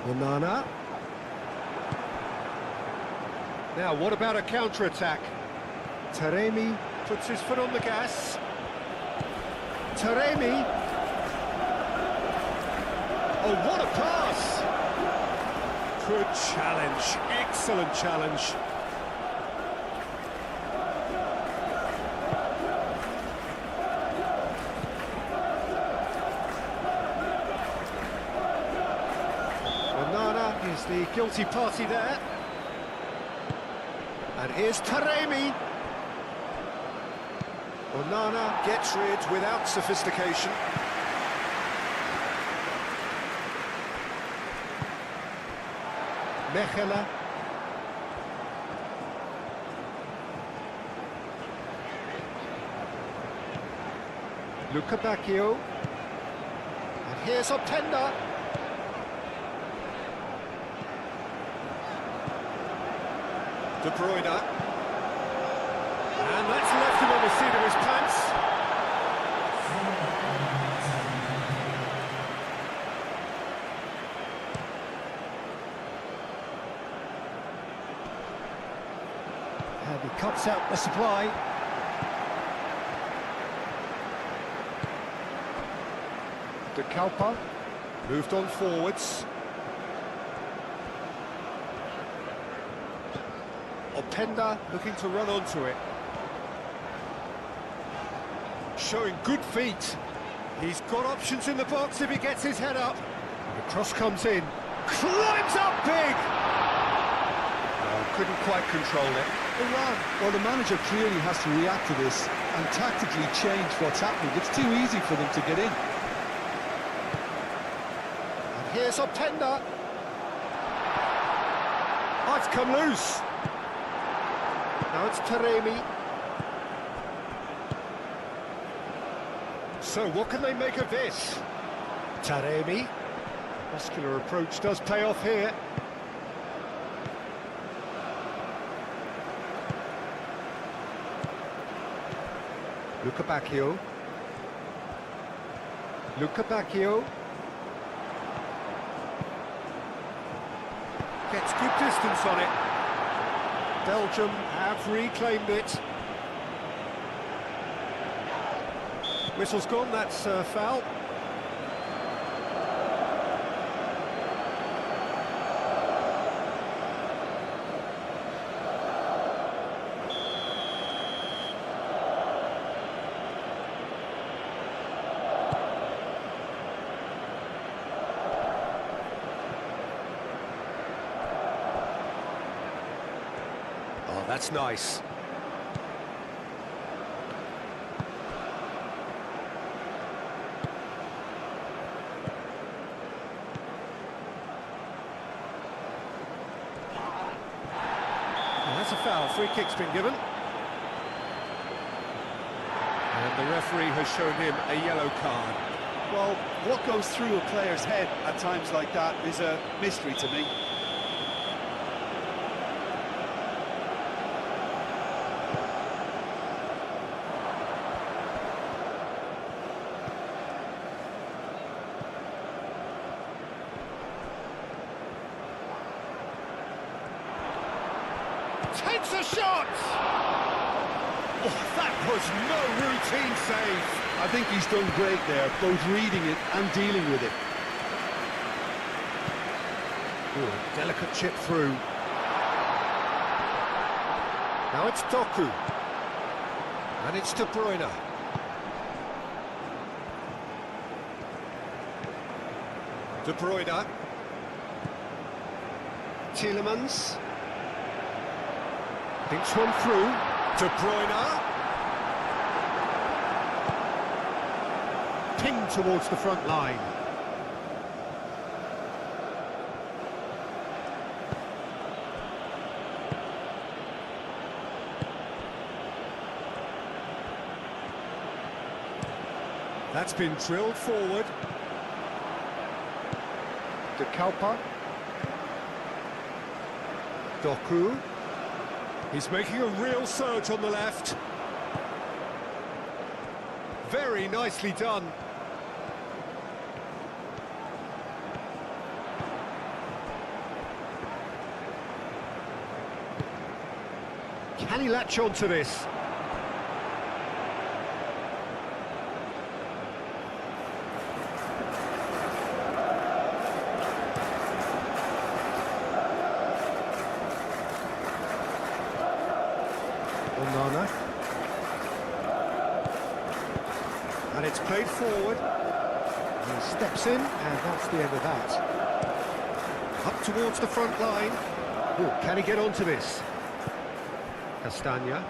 Onana. Now, what about a counter-attack? Taremi puts his foot on the gas. Taremi. Oh, what a pass! Good challenge, excellent challenge. Onana is the guilty party there. And here's Taremi. Onana gets rid without sophistication. Mechela. Luca Bacchio. And here's Openda. De Bruyne. And that's left him on the seat of his pants. And he cuts out the supply. De Kalpa moved on forwards. Openda looking to run onto it. Showing good feet. He's got options in the box if he gets his head up. And the cross comes in. Climbs up big! Couldn't quite control it. Iran, well, the manager clearly has to react to this and tactically change what's happening. It's too easy for them to get in. And here's Openda. Oh, it's come loose. Now it's Taremi. So what can they make of this? Taremi. Muscular approach does pay off here. Luca Bacchio. Luca Bacchio. Gets good distance on it. Belgium have reclaimed it. Whistle's gone, that's foul. Oh, that's nice. That's a foul. Free kick's been given. And the referee has shown him a yellow card. Well, what goes through a player's head at times like that is a mystery to me. Takes a shot! Oh, that was no routine save. I think he's done great there, both reading it and dealing with it. Ooh, delicate chip through. Now it's Doku. And it's De Bruyne. De Bruyne. Tielemans. Thinks one through. De Bruyne. Pinged towards the front line. That's been drilled forward. De Kalpa. Doku. He's making a real surge on the left. Very nicely done. Can he latch on to this? Onana. And it's played forward. He steps in, and that's the end of that. Up towards the front line. Oh, can he get onto this? Castagna.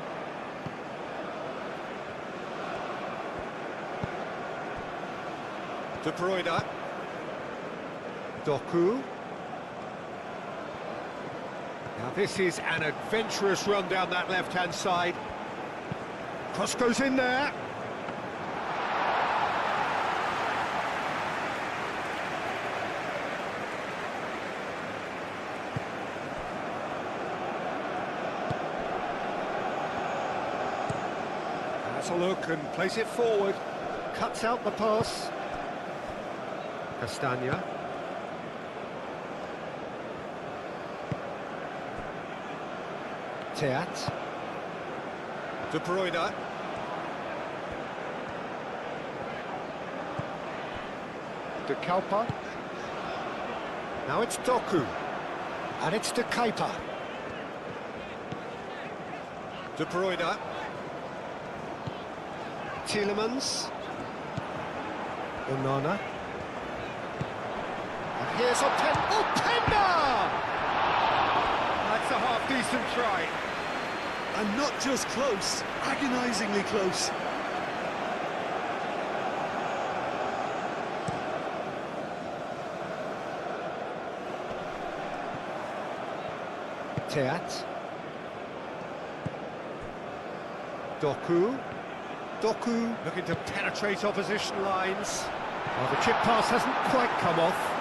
De Bruyne. Doku. Now this is an adventurous run down that left-hand side. Cross goes in there. Has a look and plays it forward. Cuts out the pass. Castagna. Teat. De Bruyne. De Kalpa. Now it's Doku. And it's De Kepa. De Bruyne. Tielemans. Onana. And here's Openda! That's a half-decent try. And not just close, agonisingly close. Teat. Doku. Doku looking to penetrate opposition lines. Oh, the chip pass hasn't quite come off.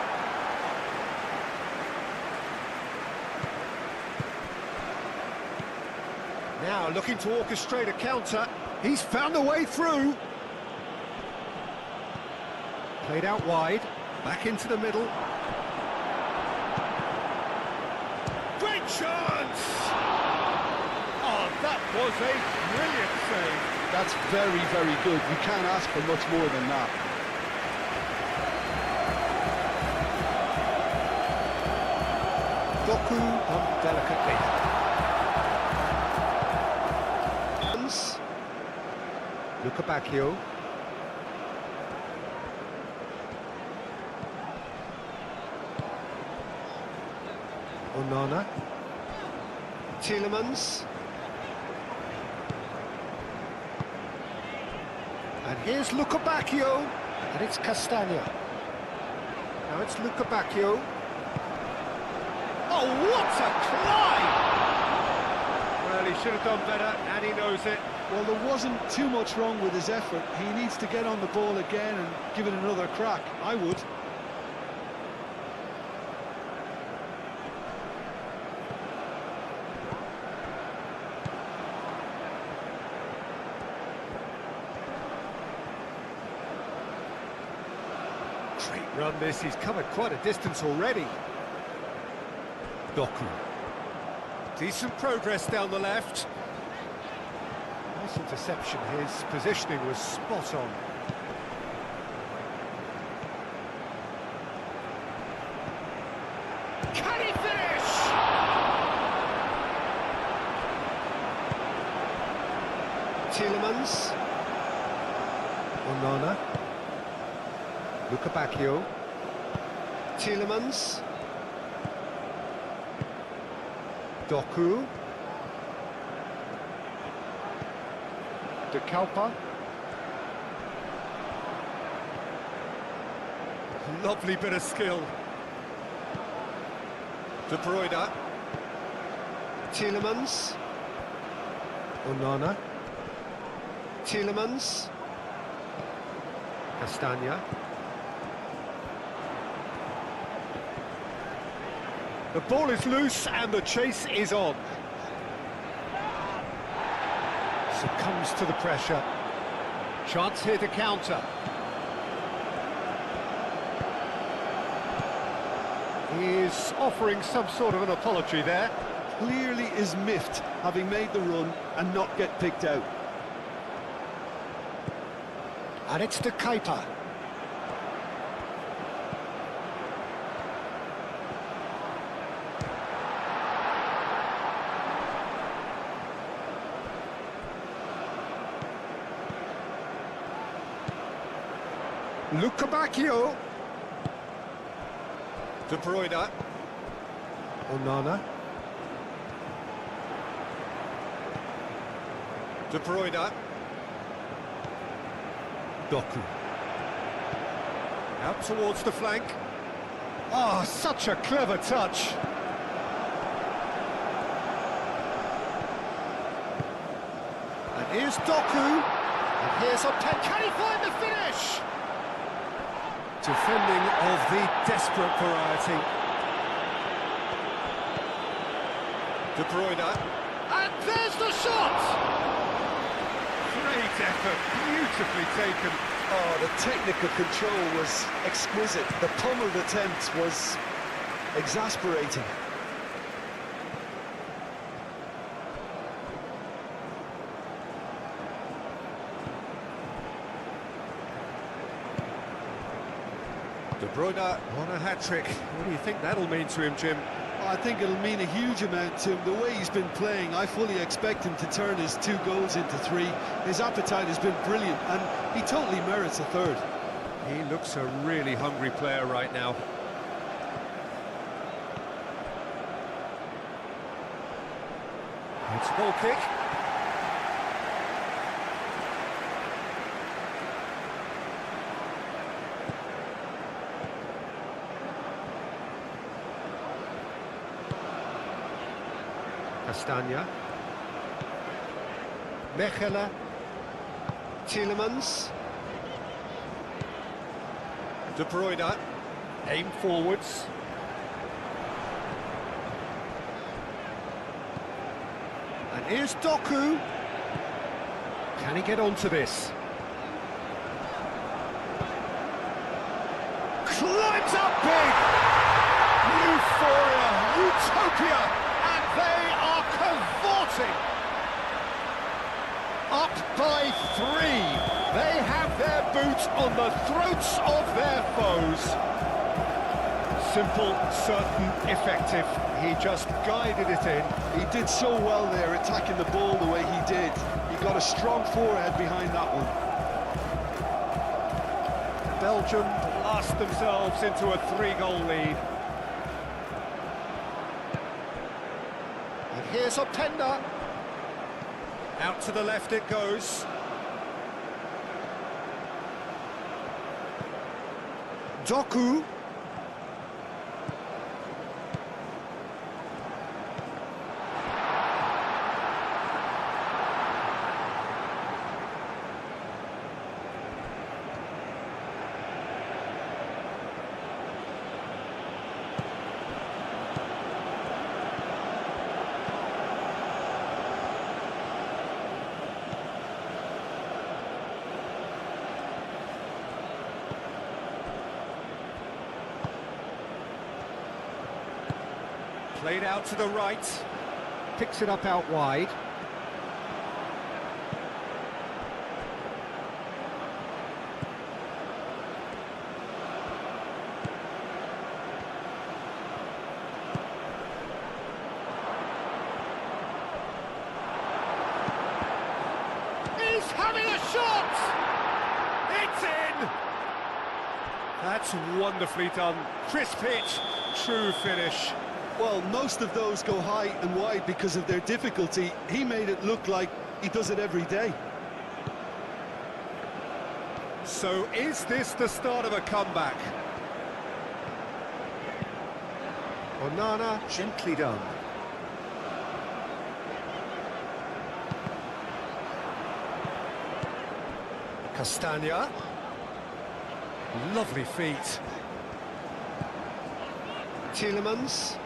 Now looking to orchestrate a counter. He's found a way through. Played out wide. Back into the middle. Great chance! Oh, that was a brilliant save. That's very, very good. You can't ask for much more than that. Doku bumped delicately. Luca Bacchio. Onana. Tielemans. And here's Luca Bacchio. And it's Castagna. Now it's Luca Bacchio. Oh, what a climb! Well, he should have done better, and he knows it. Well, there wasn't too much wrong with his effort. He needs to get on the ball again and give it another crack. I would. Great run this, he's covered quite a distance already. Doku. Decent progress down the left. Nice interception, his positioning was spot on. Can he finish? Tielemans. Onana. Luca Bacchio. Tielemans. Doku. De Kalpa. Lovely bit of skill. De Bruyne. Tielemans. Onana. Tielemans. Castagna. The ball is loose and the chase is on. Succumbs to the pressure. Chance here to counter. He is offering some sort of an apology there. Clearly is miffed, having made the run and not get picked out. And it's De Kuiper. Luca Bacchio. De Bruyne. Onana. De Bruyne. Doku. Out towards the flank. Oh, such a clever touch. And here's Doku. And here's a pen. Can he find the finish? Defending of the desperate variety. De Bruyne. And there's the shot! Great effort, beautifully taken. Oh, the technical control was exquisite. The pummeled attempt was exasperating. De Bruyne on a hat-trick. What do you think that'll mean to him, Jim? I think it'll mean a huge amount to him. The way he's been playing, I fully expect him to turn his 2 goals into 3. His appetite has been brilliant, and he totally merits a third. He looks a really hungry player right now. It's a ball kick. Castagna. Mechelen. Tielemans. De Bruyne. Aim forwards. And here's Doku. Can he get onto this? Climbs up big! Euphoria! Utopia! And they are cavorting! Up by 3. They have their boot on the throats of their foes. Simple, certain, effective. He just guided it in. He did so well there, attacking the ball the way he did. He got a strong forehead behind that one. Belgium blast themselves into a 3-goal lead. And here's Openda. Out to the left it goes. Doku. Played out to the right, picks it up out wide. He's having a shot! It's in! That's wonderfully done. Crisp hit, true finish. Well, most of those go high and wide because of their difficulty. He made it look like he does it every day. So is this the start of a comeback? Onana, gently done. Castagna. Lovely feet. Tielemans.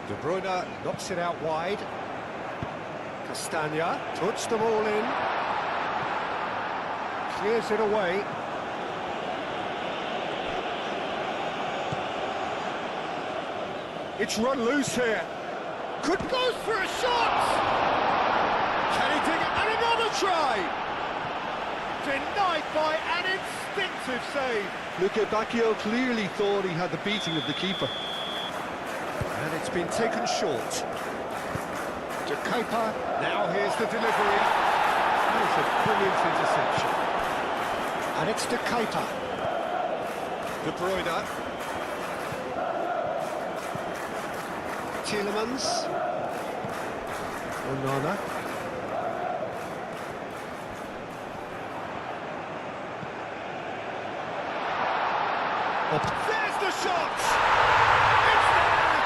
De Bruyne knocks it out wide. Castagna puts them all in. Clears it away. It's run loose here. Could go for a shot! Can he dig it? And another try! Denied by an instinctive save. Luke Bacchio clearly thought he had the beating of the keeper. And it's been taken short. To Kepa, now here's the delivery. That is a brilliant interception. And it's to Kepa. De Bruyne. Tielemans. Onana. There's the shot! It's there!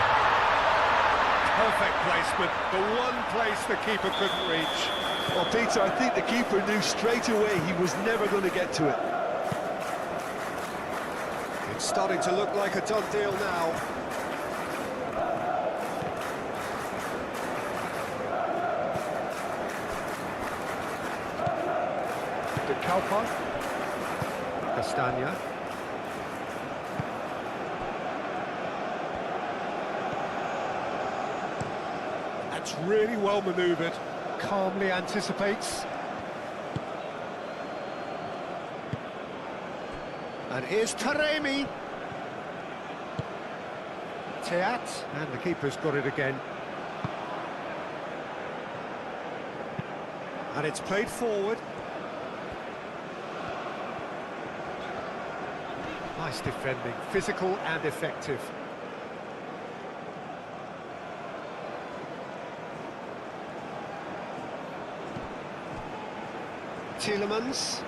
Perfect placement, the one place the keeper couldn't reach. Well, Peter, I think the keeper knew straight away he was never going to get to it. It's starting to look like a done deal now. De Kalpa. Castagna. That's really well manoeuvred. Calmly anticipates. And here's Taremi. Teat, and the keeper's got it again. And it's played forward. Nice defending, physical and effective. Tielemans.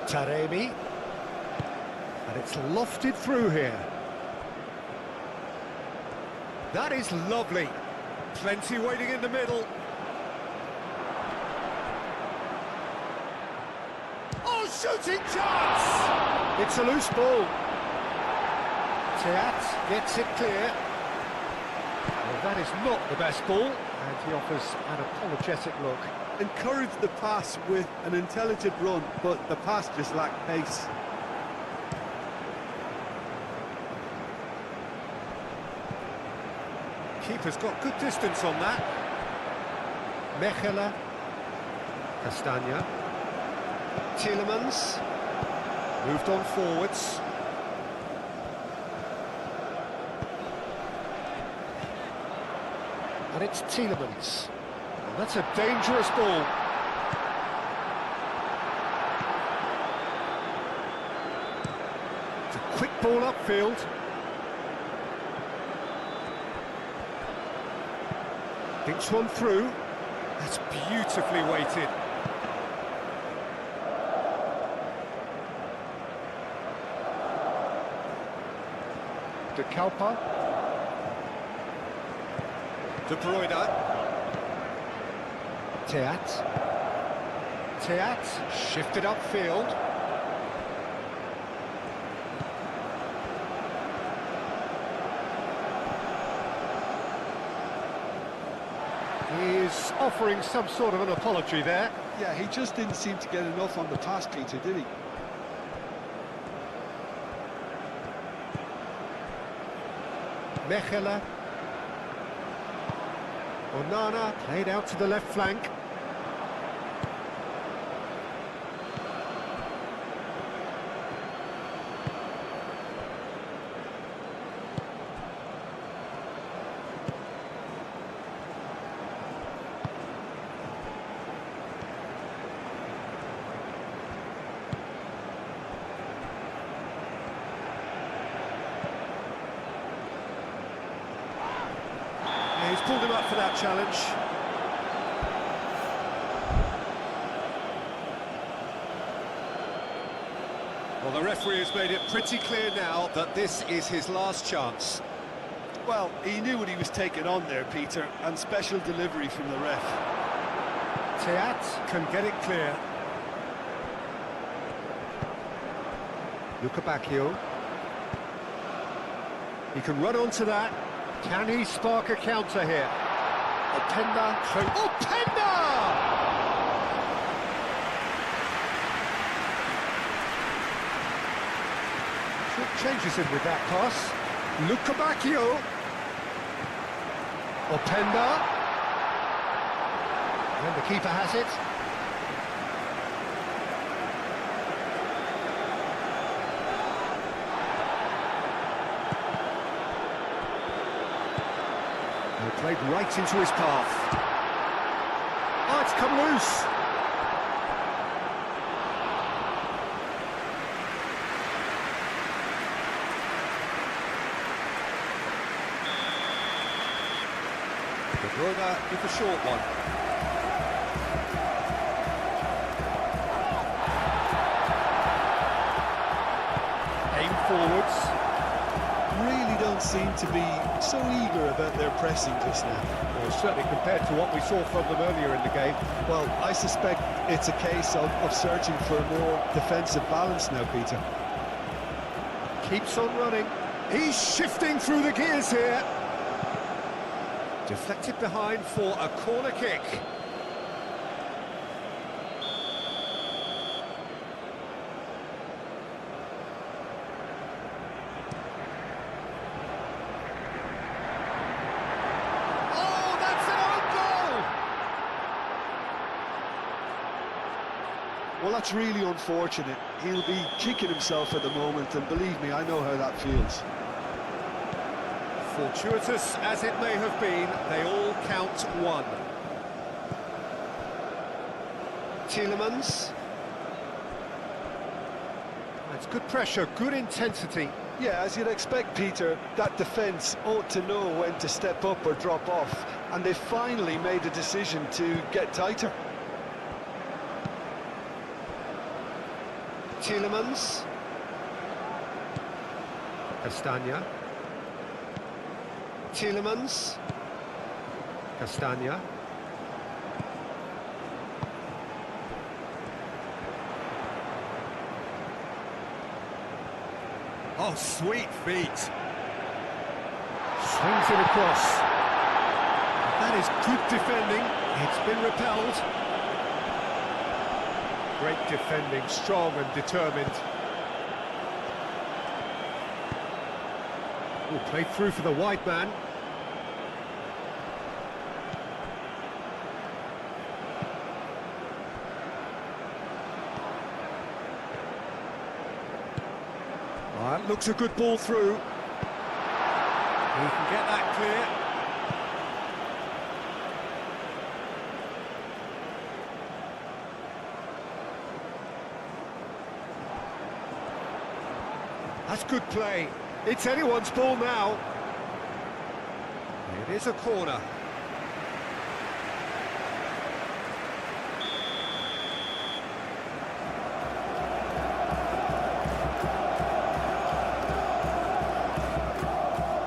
Taremi. And it's lofted through here. That is lovely. Plenty waiting in the middle. Oh, shooting chance! It's a loose ball. Teat gets it clear. Well, that is not the best ball, and he offers an apologetic look. Encouraged the pass with an intelligent run, but the pass just lacked pace. Keeper's got good distance on that. Mechela. Castagna. Tielemans. Moved on forwards. And it's Tielemans. Well, that's a dangerous ball. It's a quick ball upfield. Thinks one through. That's beautifully weighted. De Kalpa. De Bruyne. Teat. Teat shifted upfield. He's offering some sort of an apology there. Yeah, he just didn't seem to get enough on the pass, Peter, did he? Mechela. Onana played out to the left flank. pulled him up for that challenge. Well, the referee has made it pretty clear now that this is his last chance. Well, he knew what he was taking on there, Peter, and special delivery from the ref. Teat can get it clear. Bacchio. He can run onto that. Can he spark a counter here? Openda. Openda! Changes him with that pass. Bacchio. Openda. And the keeper has it. Played right into his path. Oh, it's come loose. De Bruyne with a short one. Aim forwards. Really don't seem to be so eager about their pressing just now. Well, certainly compared to what we saw from them earlier in the game. Well, I suspect it's a case of searching for more defensive balance now, Peter. Keeps on running. He's shifting through the gears here. Deflected behind for a corner kick. Well, that's really unfortunate. He'll be kicking himself at the moment, and believe me, I know how that feels. Fortuitous as it may have been, they all count one. Tielemans. It's good pressure, good intensity. Yeah, as you'd expect, Peter, that defence ought to know when to step up or drop off, and they finally made a decision to get tighter. Tielemans. Castagna. Tielemans. Castagna. Oh, sweet feet. Swings it across. That is good defending. It's been repelled. Great defending, strong and determined. Oh, played through for the wide man. That looks a good ball through. He can get that clear. That's good play. It's anyone's ball now. It is a corner.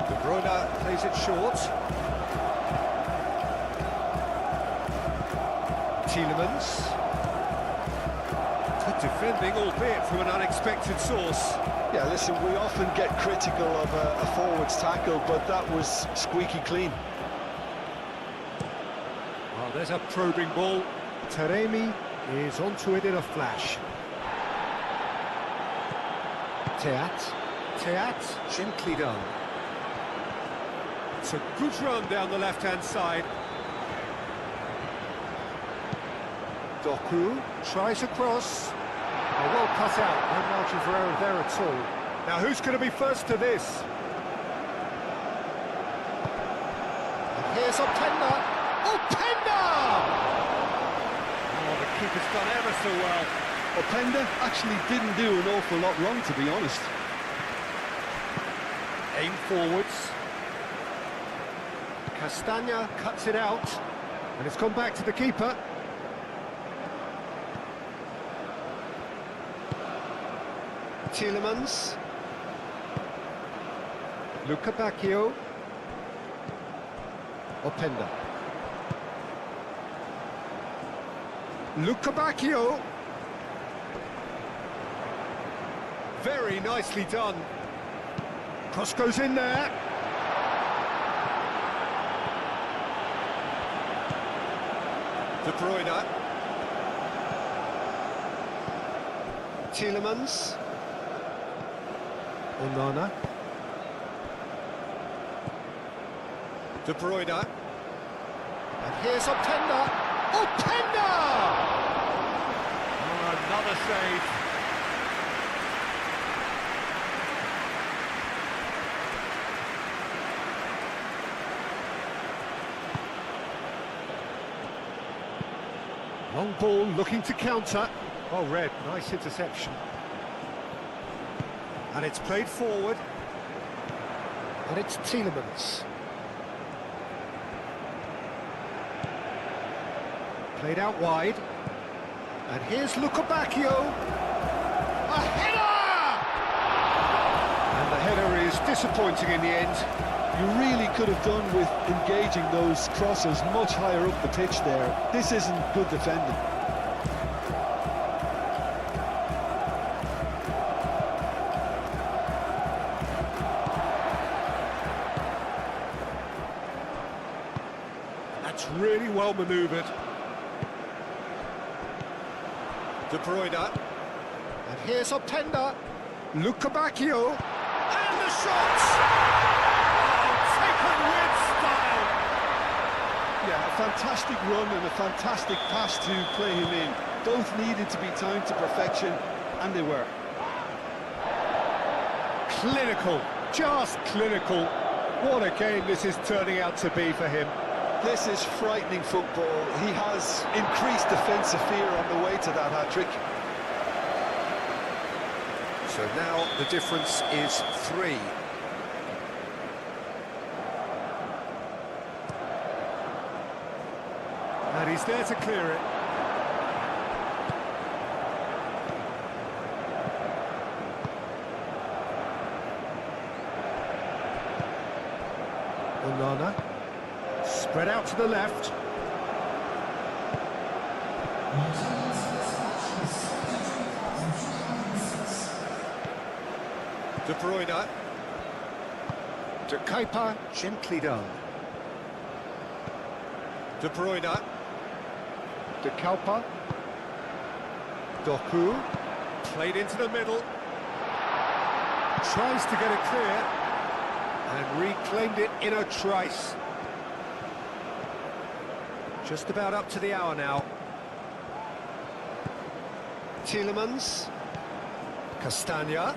De Bruyne plays it short. Tielemans. Good defending, albeit from an unexpected source. Yeah, listen, we often get critical of a forward's tackle, but that was squeaky clean. Well, there's a probing ball. Taremi is onto it in a flash. Teat, gently done. It's a good run down the left-hand side. Doku tries across. Oh, well cut out, no margin for error there at all. Now who's going to be first to this? And here's Openda. Openda! Oh, the keeper's done ever so well. Openda actually didn't do an awful lot wrong, to be honest. Aim forwards. Castagna cuts it out, and it's gone back to the keeper. Tielemans. Luca Bacchio. Openda. Luca Bacchio. Very nicely done. Cross goes in there. De Bruyne. Tielemans. Onana. De Bruyne. And here's Openda. Openda! Oh, another save. Long ball looking to counter. Oh, Red, nice interception. And it's played forward. And it's Tielemans. Played out wide. And here's Luca Bacchio. A header! And the header is disappointing in the end. You really could have done with engaging those crosses much higher up the pitch there. This isn't good defending. That's really well manoeuvred. De Bruyne. And here's Openda. Luca Bacchio. And the shot! Yeah, a fantastic run and a fantastic pass to play him in. Both needed to be timed to perfection, and they were. Clinical, just clinical. What a game this is turning out to be for him. This is frightening football. He has increased defensive fear on the way to that hat-trick. So now the difference is 3. And he's there to clear it. Onana. Spread out to the left. De Bruyne. De Kuyper, gently done. De Bruyne. De Kuyper. Doku. Played into the middle. Tries to get it clear. And reclaimed it in a trice. Just about up to the hour now. Tielemans. Castagna.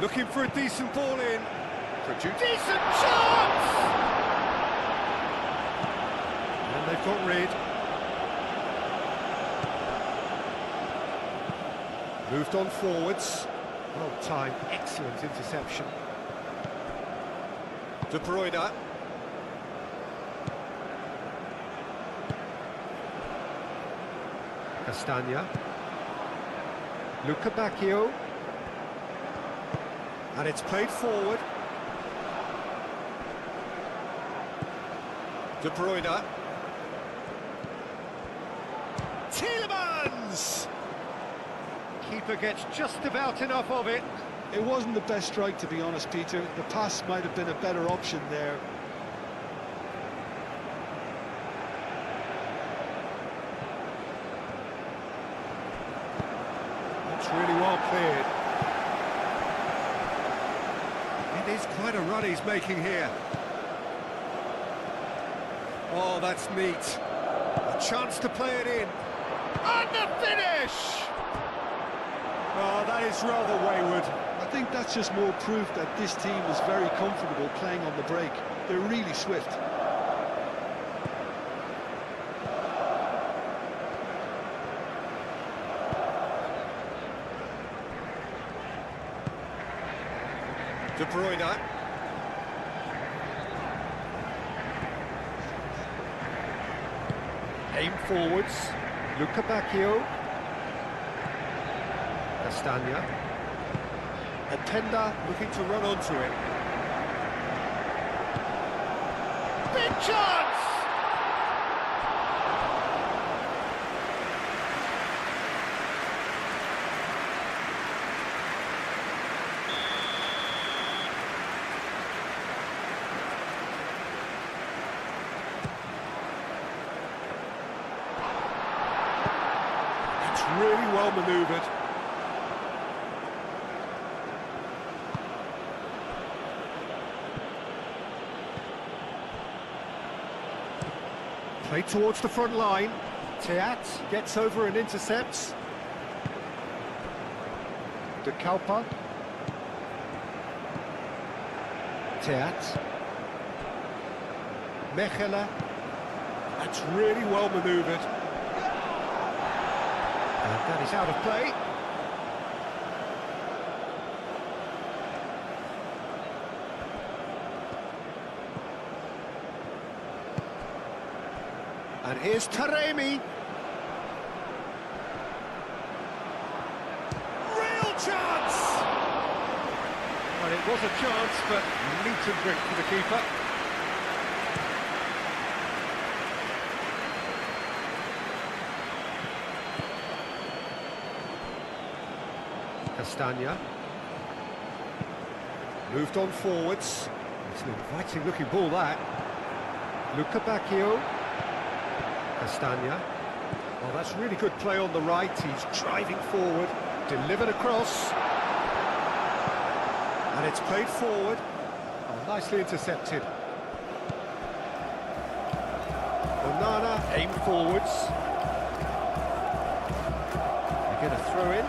Looking for a decent ball in. Decent chance! And they've got rid. Moved on forwards. Well timed, excellent interception. De Bruyne. Castagna. Luca Bacchio. And it's played forward. De Bruyne. Tielemans! Keeper gets just about enough of it. It wasn't the best strike, to be honest, Peter. The pass might have been a better option there. That's really well cleared. It is quite a run he's making here. Oh, that's neat. A chance to play it in. And the finish! Oh, that is rather wayward. I think that's just more proof that this team is very comfortable playing on the break. They're really swift. De Bruyne. Aim forwards. Luca Bacchio. Castagna. And Penda looking to run onto it. Big chance! It's really well manoeuvred. Play towards the front line. Teat gets over and intercepts. De Kalpa. Teat. Mechelen. That's really well manoeuvred. And that is out of play. And here's Taremi. Real chance! Well, it was a chance, but neat and drink for the keeper. Castagna. Moved on forwards. It's an inviting looking ball, that. Luca Bacchio. Castagna. Well, that's really good play on the right. He's driving forward, delivered across. And it's played forward. Oh, nicely intercepted. Onana, aim forwards. They get a throw in.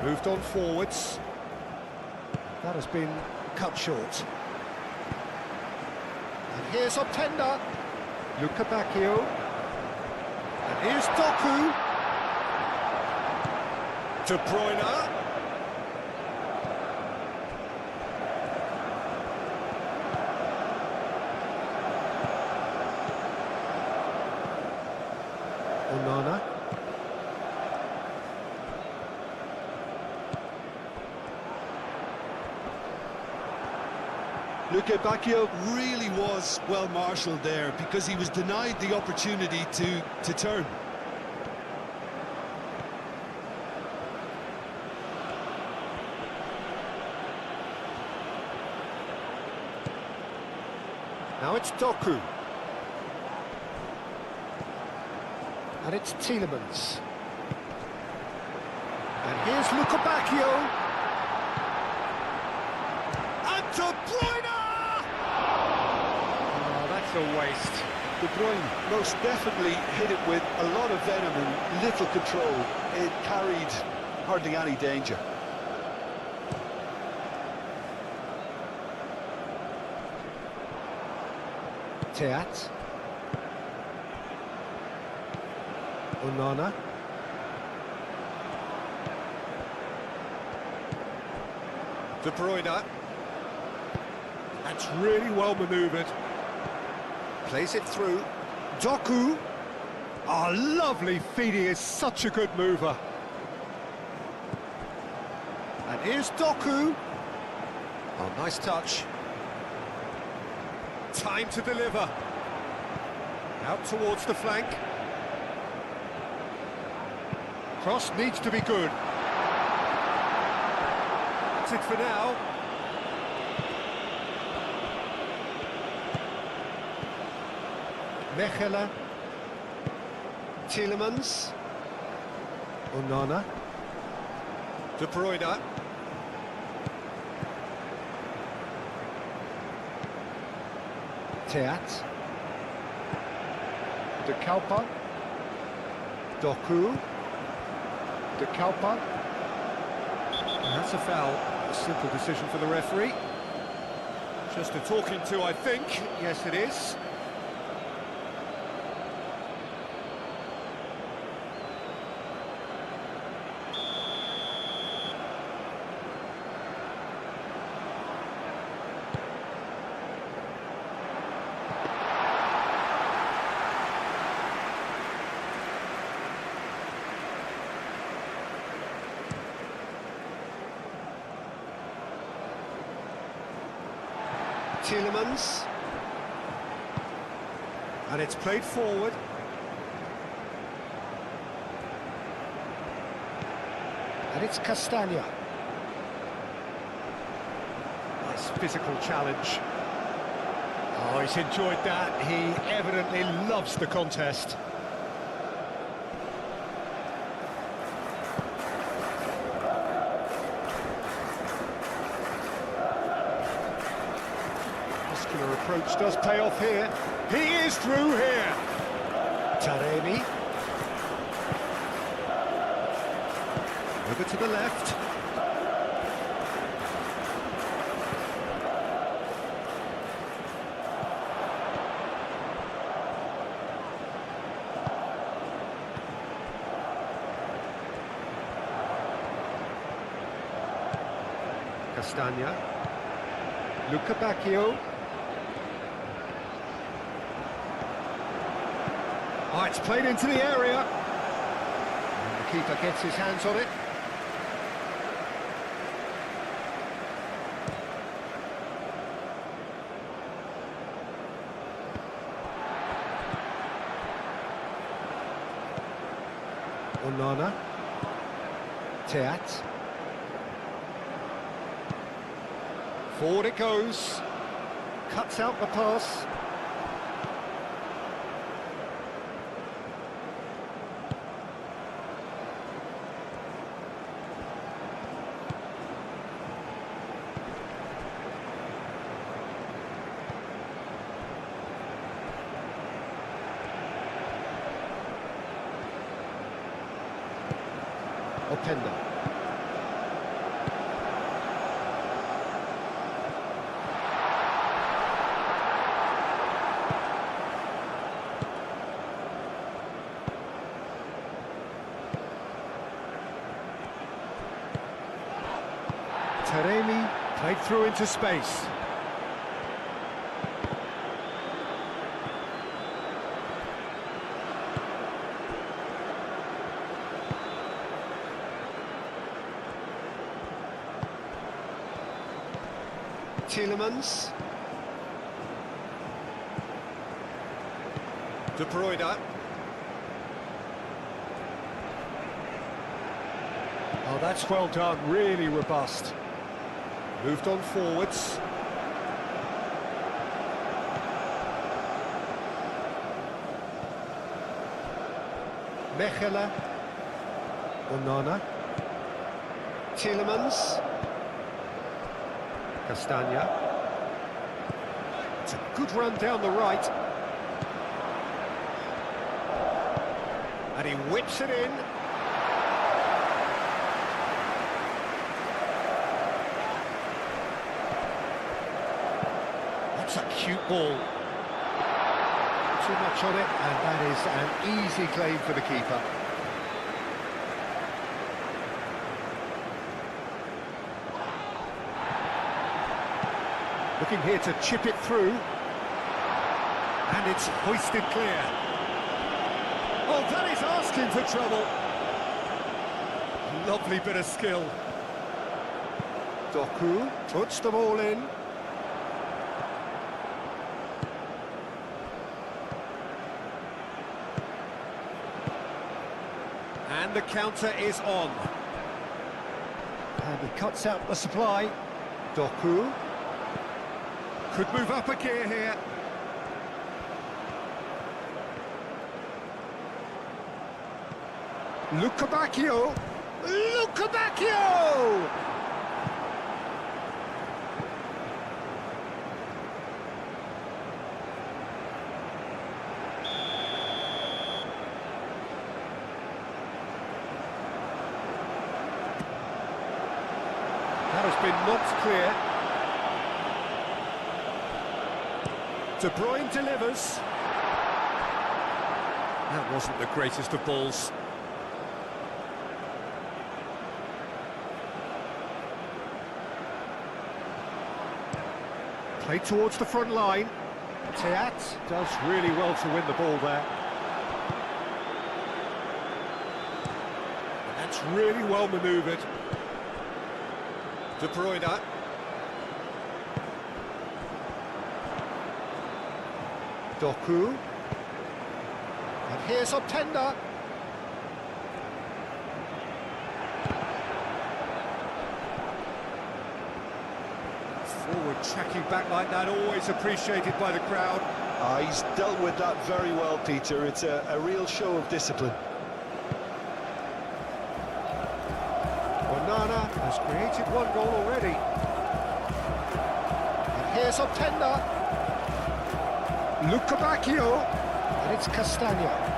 Moved on forwards. That has been cut short. And here's Openda. Luca Bacchio. And here's Doku. De Bruyne. Onana. Luca Bacchio really was well marshalled there because he was denied the opportunity to turn. Now it's Doku. And it's Tielemans. And here's Luca Bacchio. And De Bruyne! Oh, that's a waste. De Bruyne most definitely hit it with a lot of venom and little control. It carried hardly any danger. Teat. Onana. De Bruyne. That's really well manoeuvred. Plays it through. Doku. Oh, lovely feeding, is such a good mover. And here's Doku. Oh, nice touch. Time to deliver. Out towards the flank. Cross needs to be good. That's it for now. Mechelen. Tielemans. Onana. De Bruyne. Teat. De Kalpa. Doku. De Kalpa. And that's a foul. A simple decision for the referee. Just a talking to, I think. Yes, it is. Tielemans, and it's played forward. And it's Castagna. Nice physical challenge. Oh, he's enjoyed that. He evidently loves the contest. Approach does pay off here. He is through here. Taremi. Over to the left. Castagna. Luca Bacchio. Oh, it's played into the area. And the keeper gets his hands on it. Onana. Teat. Forward it goes. Cuts out the pass. Openda. Taremi played through into space. Tielemans. De Bruyne. Oh, that's well done, really robust. Moved on forwards. Mechela. Onana. Tielemans. Castagna. It's a good run down the right. And he whips it in. That's a cute ball. Too much on it, and that is an easy claim for the keeper. Looking here to chip it through. And it's hoisted clear. Oh, that is asking for trouble. Lovely bit of skill. Doku puts the ball in. And the counter is on. And he cuts out the supply. Doku. Could move up a gear here. Luca Bacchio! Luca Bacchio! That has been knocked clear. De Bruyne delivers. That wasn't the greatest of balls. Played towards the front line. Teat does really well to win the ball there. And that's really well manoeuvred. De Bruyne. Doku. And here's Optenda. Forward tracking back like that, always appreciated by the crowd. He's dealt with that very well, Peter. It's a real show of discipline. Onana has created one goal already. And here's Optenda. Luca Bacchio. And it's Castagna.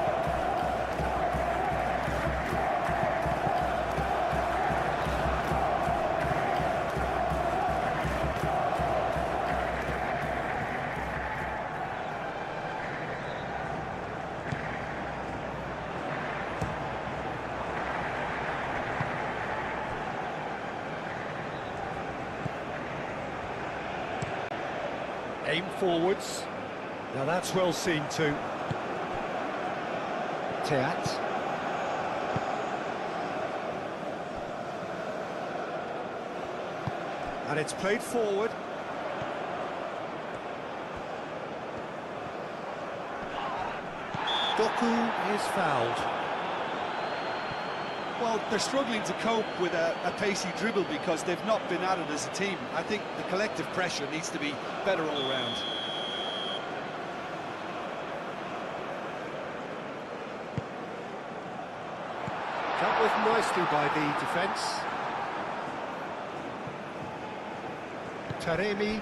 Aim forwards. Now that's well seen too. Teat. And it's played forward. Doku is fouled. Well, they're struggling to cope with a pacey dribble because they've not been at it as a team. I think the collective pressure needs to be better all around. Dealt with nicely by the defence. Taremi.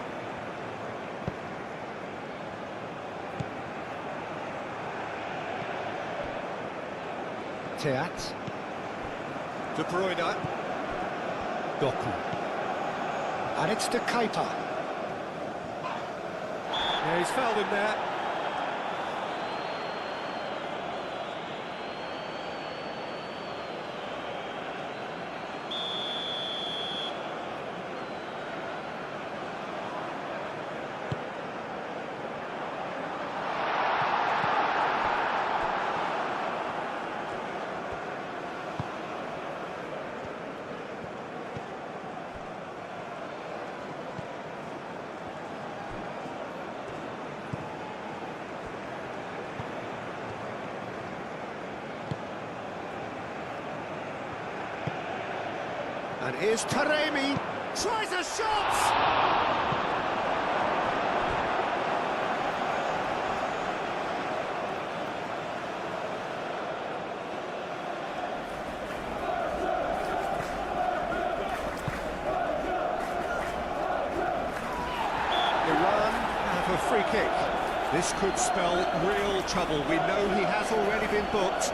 Teat. De Bruyne. Doku. And it's De Kuyper. Yeah, he's fouled him there. And here's Taremi, tries a shot! Iran have a free kick. This could spell real trouble. We know he has already been booked.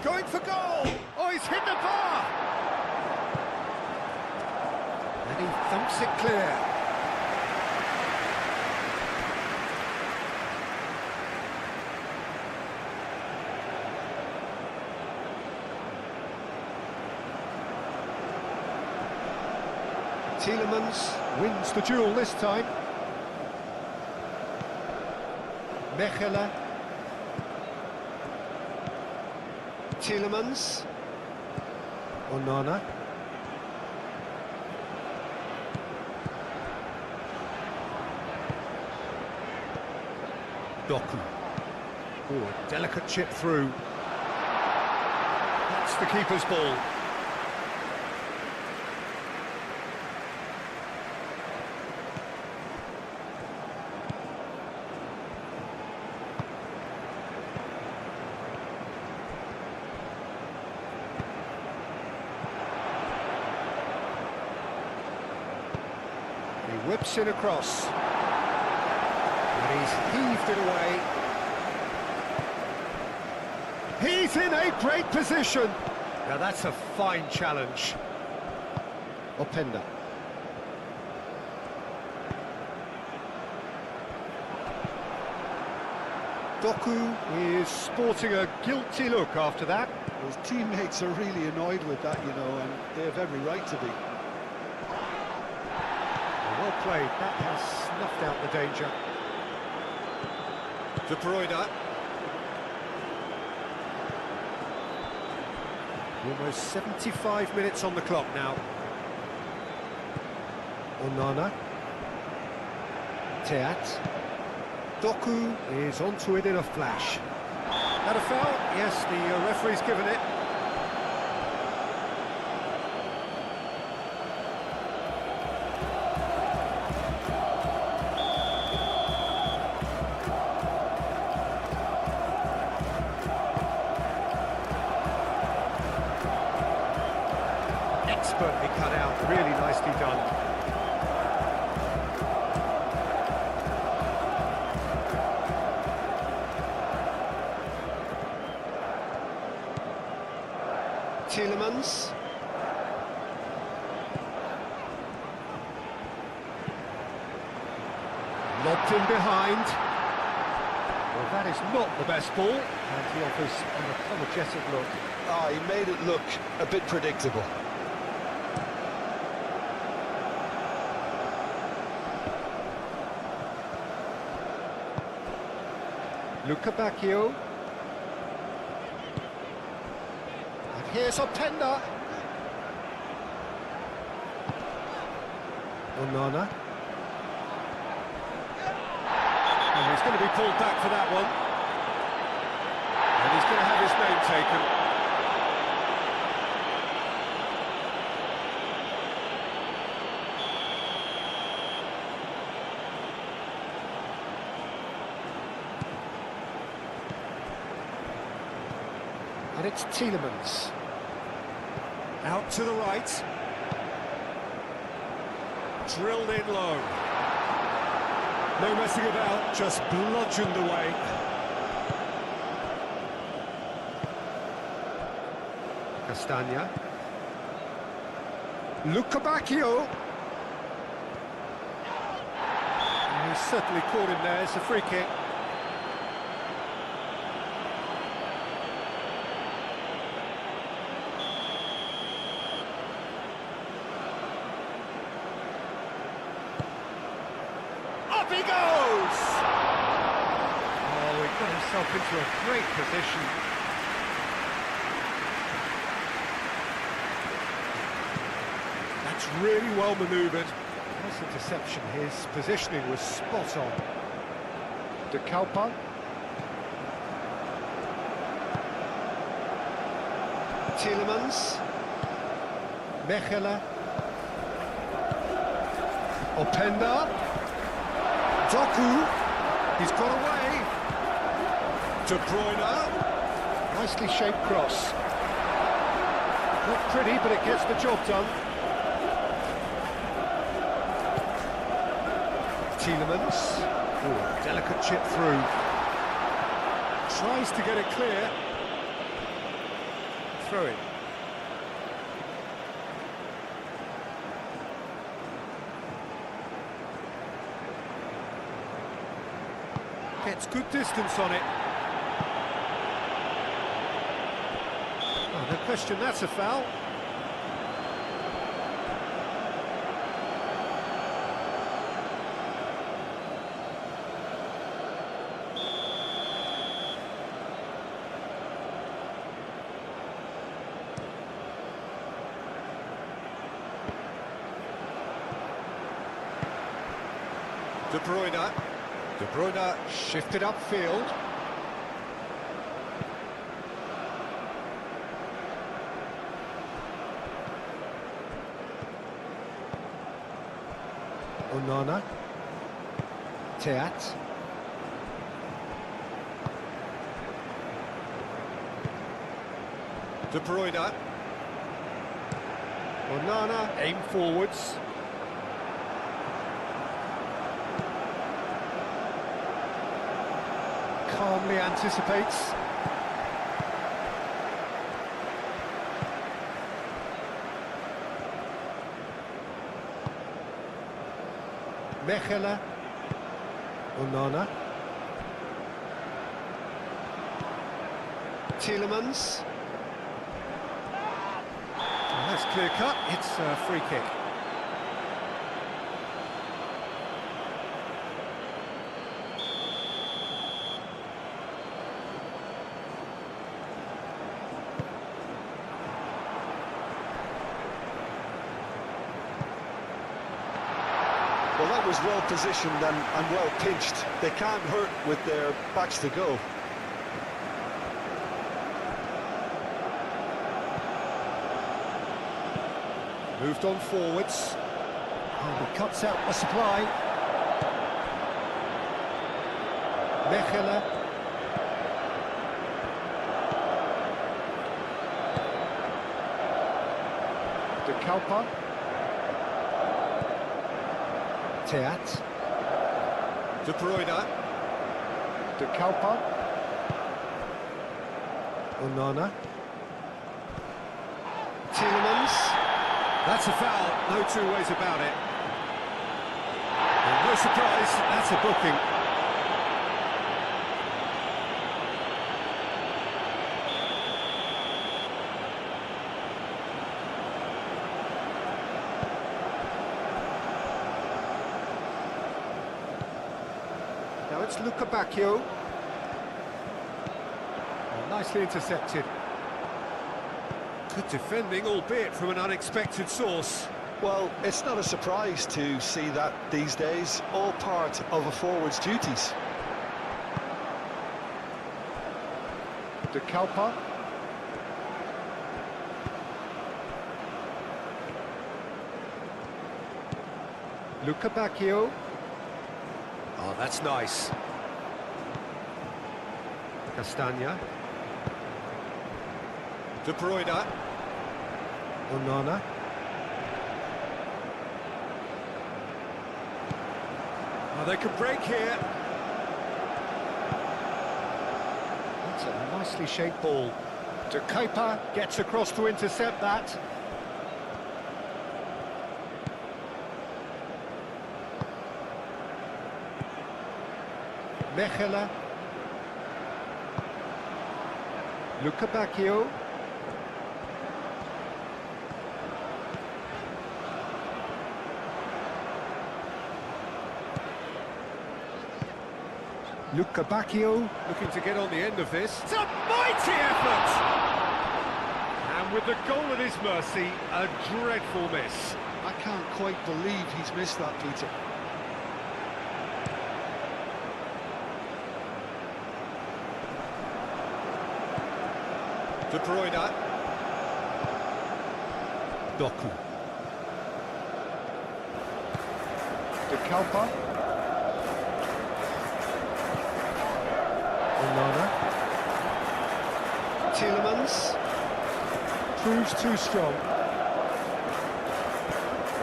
Going for goal! Oh, he's hit the bar! And he thumps it clear. Tielemans wins the duel this time. Mechelen. Tielemans. Onana. Doku. Oh, a delicate chip through. That's the keeper's ball. He whips it across. And he's heaved it away. He's in a great position. Now that's a fine challenge. Openda. Doku is sporting a guilty look after that. His teammates are really annoyed with that, you know, and they have every right to be. Well played, that has snuffed out the danger. De Bruyne. Almost 75 minutes on the clock now. Onana. Teat. Doku is onto it in a flash. That a foul? Yes, the referee's given it. Expertly cut out, really nicely done. Tielemans. Lobbed in behind. Well, that is not the best ball, and he offers an apologetic look. Ah, he made it look a bit predictable. Luca Bacchio. And here's Openda. Onana. And he's going to be pulled back for that one. And he's going to have his name taken. And it's Tielemans. Out to the right. Drilled in low. No messing about, just bludgeoned away. Castagna. Luca Bacchio. And he's certainly caught him there, it's a free kick. Up he goes! Oh, he got himself into a great position. That's really well manoeuvred. Nice interception. His positioning was spot on. De Kalpa. Tielemans. Mechelen. Openda. Doku, he's got away. De Bruyne, nicely shaped cross. Not pretty, but it gets the job done. Tielemans, ooh, delicate chip through. Tries to get it clear. Throw it. Gets good distance on it. Oh, no question, that's a foul. De Bruyne. De Bruyne shifted upfield. Onana. Teat. De Bruyne. Onana, aim forwards. Calmly anticipates. Mechelen. Onana. Tielemans. Oh, that's clear cut. It's a free kick. Well, that was well positioned and well pitched. They can't hurt with their backs to go. Moved on forwards. And he cuts out the supply. Mechelen. De Kalpa. Teat. De Bruyne. De Kalpa. Onana. Tielemans. That's a foul, no two ways about it. And no surprise, that's a booking. Now it's Luca Bacchio. Oh, nicely intercepted. Good defending, albeit from an unexpected source. Well, it's not a surprise to see that these days, all part of a forward's duties. De Kalpa. Luca Bacchio. Oh, that's nice. Castagna. De Bruyne. Onana. Oh, they can break here. That's a nicely shaped ball. De Kuiper gets across to intercept that. Mechelen. Luca Bacchio. Luca Bacchio looking to get on the end of this. It's a mighty effort! And with the goal at his mercy, a dreadful miss. I can't quite believe he's missed that, Peter. De Bruyne. Doku. De Kalpa. Onana. Tielemans. Proves too strong.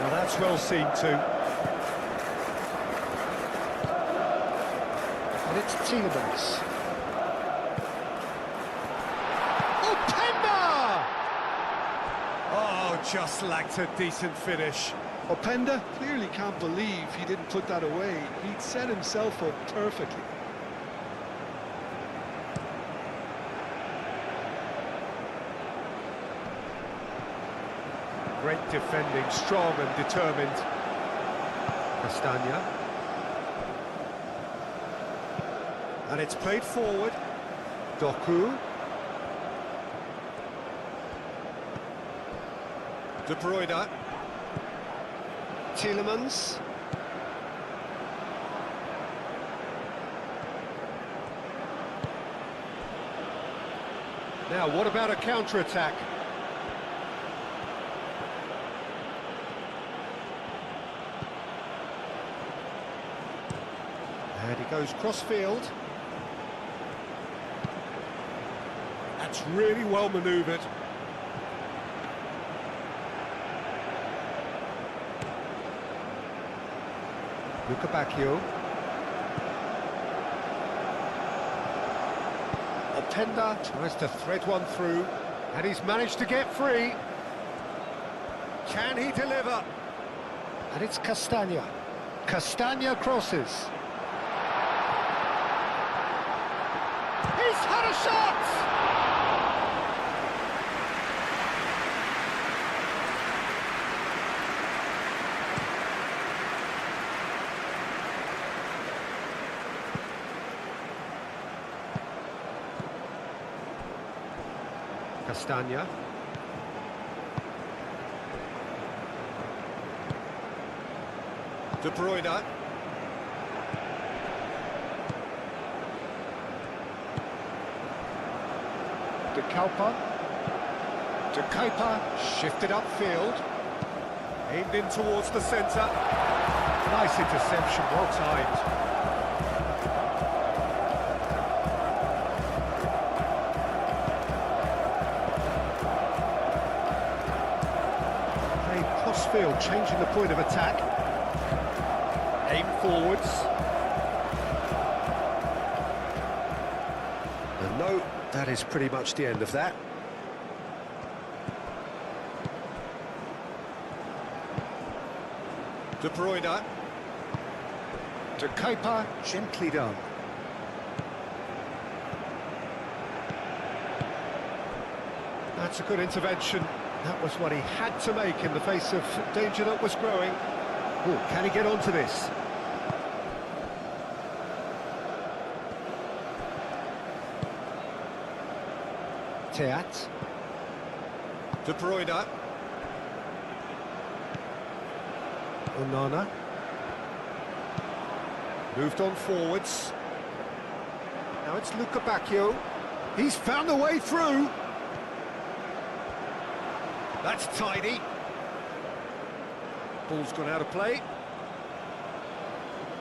Now that's well seen too. And it's Tielemans. Oh, just lacked a decent finish. Openda clearly can't believe he didn't put that away. He'd set himself up perfectly. Great defending, strong and determined. Castagna. And it's played forward. Doku. De Bruyne. Tielemans. Now, what about a counter-attack? And he goes cross-field. That's really well manoeuvred. Luca Bacchio. Openda tries to thread one through, and he's managed to get free. Can he deliver? And it's Castagna. Castagna crosses. He's had a shot! Castagna. De Bruyne. De Kalpa. De Kuiper, shifted upfield. Aimed in towards the centre. Nice interception, well timed. Played cross-field, changing the point of attack. Aim forwards. And no, that is pretty much the end of that. De Bruyne. De Kuiper, gently done. That's a good intervention. That was what he had to make in the face of danger that was growing. Oh, can he get onto this? Teat. De Bruyne. Onana. Moved on forwards. Now it's Luca Bacchio. He's found a way through. That's tidy. Ball's gone out of play.